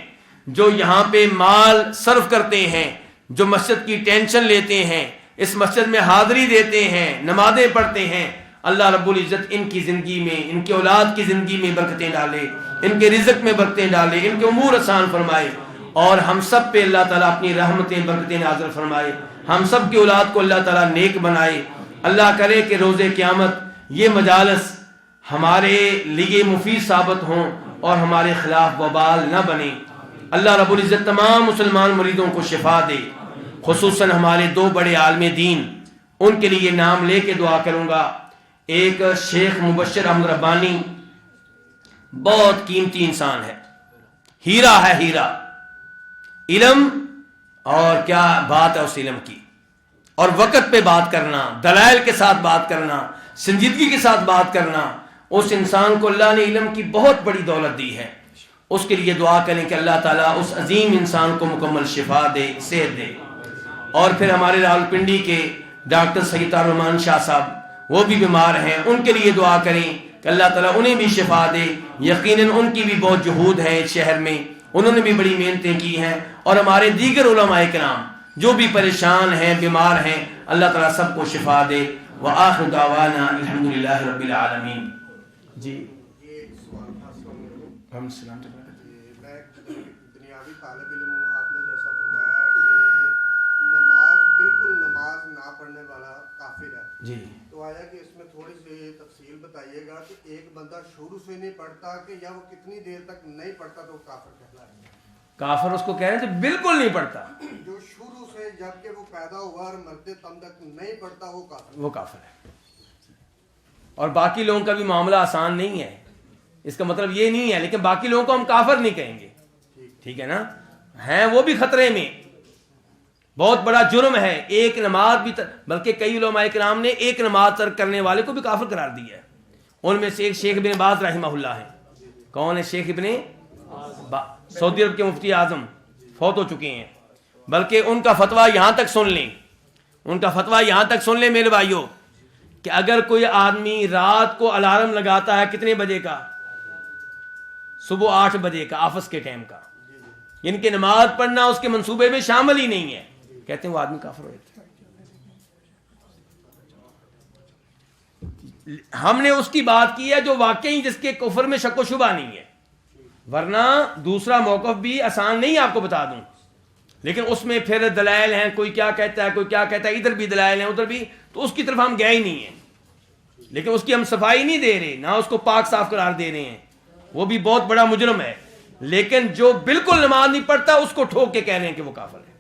جو یہاں پہ مال صرف کرتے ہیں، جو مسجد کی ٹینشن لیتے ہیں، اس مسجد میں حاضری دیتے ہیں، نمازیں پڑھتے ہیں، اللہ رب العزت ان کی زندگی میں، ان کی اولاد کی زندگی میں برکتیں ڈالے، ان کے رزق میں برکتیں ڈالے، ان کے امور آسان فرمائے. اور ہم سب پہ اللہ تعالیٰ اپنی رحمتیں برکتیں نازل فرمائے، ہم سب کی اولاد کو اللہ تعالیٰ نیک بنائے۔ اللہ کرے کہ روز قیامت یہ مجالس ہمارے لیے مفید ثابت ہوں اور ہمارے خلاف وبال نہ بنے۔ اللہ رب العزت تمام مسلمان مریدوں کو شفا دے، خصوصاً ہمارے دو بڑے عالم دین، ان کے لیے نام لے کے دعا کروں گا۔ ایک شیخ مبشر احمد ربانی، بہت قیمتی انسان ہے، ہیرا ہے، ہیرا، علم، اور کیا بات ہے اس علم کی، اور وقت پہ بات کرنا، دلائل کے ساتھ بات کرنا، سنجیدگی کے ساتھ بات کرنا۔ اس انسان کو اللہ نے علم کی بہت بڑی دولت دی ہے، اس کے لیے دعا کریں کہ اللہ تعالیٰ اس عظیم انسان کو مکمل شفا دے، صحت دے۔ اور پھر ہمارے راولپنڈی کے ڈاکٹر سید الرحمان شاہ صاحب، وہ بھی بیمار ہیں، ان کے لیے دعا کریں کہ اللہ تعالیٰ انہیں بھی شفا دے۔ یقیناً ان کی بھی بہت جہود ہے اس شہر میں، انہوں نے بھی بڑی محنتیں کی ہیں، اور ہمارے دیگر علماء کرام جو بھی پریشان ہیں، بیمار ہیں، اللہ تعالیٰ سب کو شفا دے۔ وآخر دعوانا الحمدللہ رب العالمین۔ جی ایک سوال تھا، السلام علیکم۔ ہم سلام میں دنیاوی طالب علم ہوں، آپ نے جیسا فرمایا کہ نماز بالکل نماز نہ پڑھنے والا کافر ہے، جی، تو آیا کہ اس میں تھوڑی سی تفصیل بتائیے گا کہ ایک بندہ شروع سے نہیں پڑھتا کہ یا وہ کتنی دیر تک نہیں پڑھتا تو کافر کہلائے گا؟ کافر اس کو کہہ رہے ہیں جو بالکل نہیں پڑھتا، جو شروع سے جب کہ وہ پیدا ہوا اور مرتے تم تک نہیں پڑھتا وہ کافر، وہ کافر ہے۔ اور باقی لوگوں کا بھی معاملہ آسان نہیں ہے، اس کا مطلب یہ نہیں ہے، لیکن باقی لوگوں کو ہم کافر نہیں کہیں گے، ٹھیک ہے نا، ہیں وہ بھی خطرے میں، بہت بڑا جرم ہے ایک نماز بھی بلکہ کئی علماء کرام نے ایک نماز ترک کرنے والے کو بھی کافر قرار دیا ہے۔ ان میں سے ایک شیخ ابن باز رحمہ اللہ ہے۔ کون ہے شیخ ابن باز؟ سعودی عرب کے مفتی اعظم، فوت ہو چکے ہیں، بلکہ ان کا فتویٰ یہاں تک سن لیں، ان کا فتویٰ یہاں تک سن لیں میرے بھائیوں، کہ اگر کوئی آدمی رات کو الارم لگاتا ہے کتنے بجے کا؟ صبح 8 بجے کا، آفس کے ٹائم کا، ان کے نماز پڑھنا اس کے منصوبے میں شامل ہی نہیں ہے، کہتے ہیں وہ آدمی کافر ہو جاتا ہے۔ ہم نے اس کی بات کی ہے جو واقعی جس کے کفر میں شک و شبہ نہیں ہے، ورنہ دوسرا موقف بھی آسان نہیں آپ کو بتا دوں، لیکن اس میں پھر دلائل ہیں، کوئی کیا کہتا ہے، کوئی کیا کہتا ہے، ادھر بھی دلائل ہیں ادھر بھی، تو اس کی طرف ہم گئے ہی نہیں ہیں، لیکن اس کی ہم صفائی نہیں دے رہے، نہ اس کو پاک صاف قرار دے رہے ہیں، وہ بھی بہت بڑا مجرم ہے، لیکن جو بالکل نماز نہیں پڑھتا اس کو ٹھوک کے کہہ رہے ہیں کہ وہ کافر ہے۔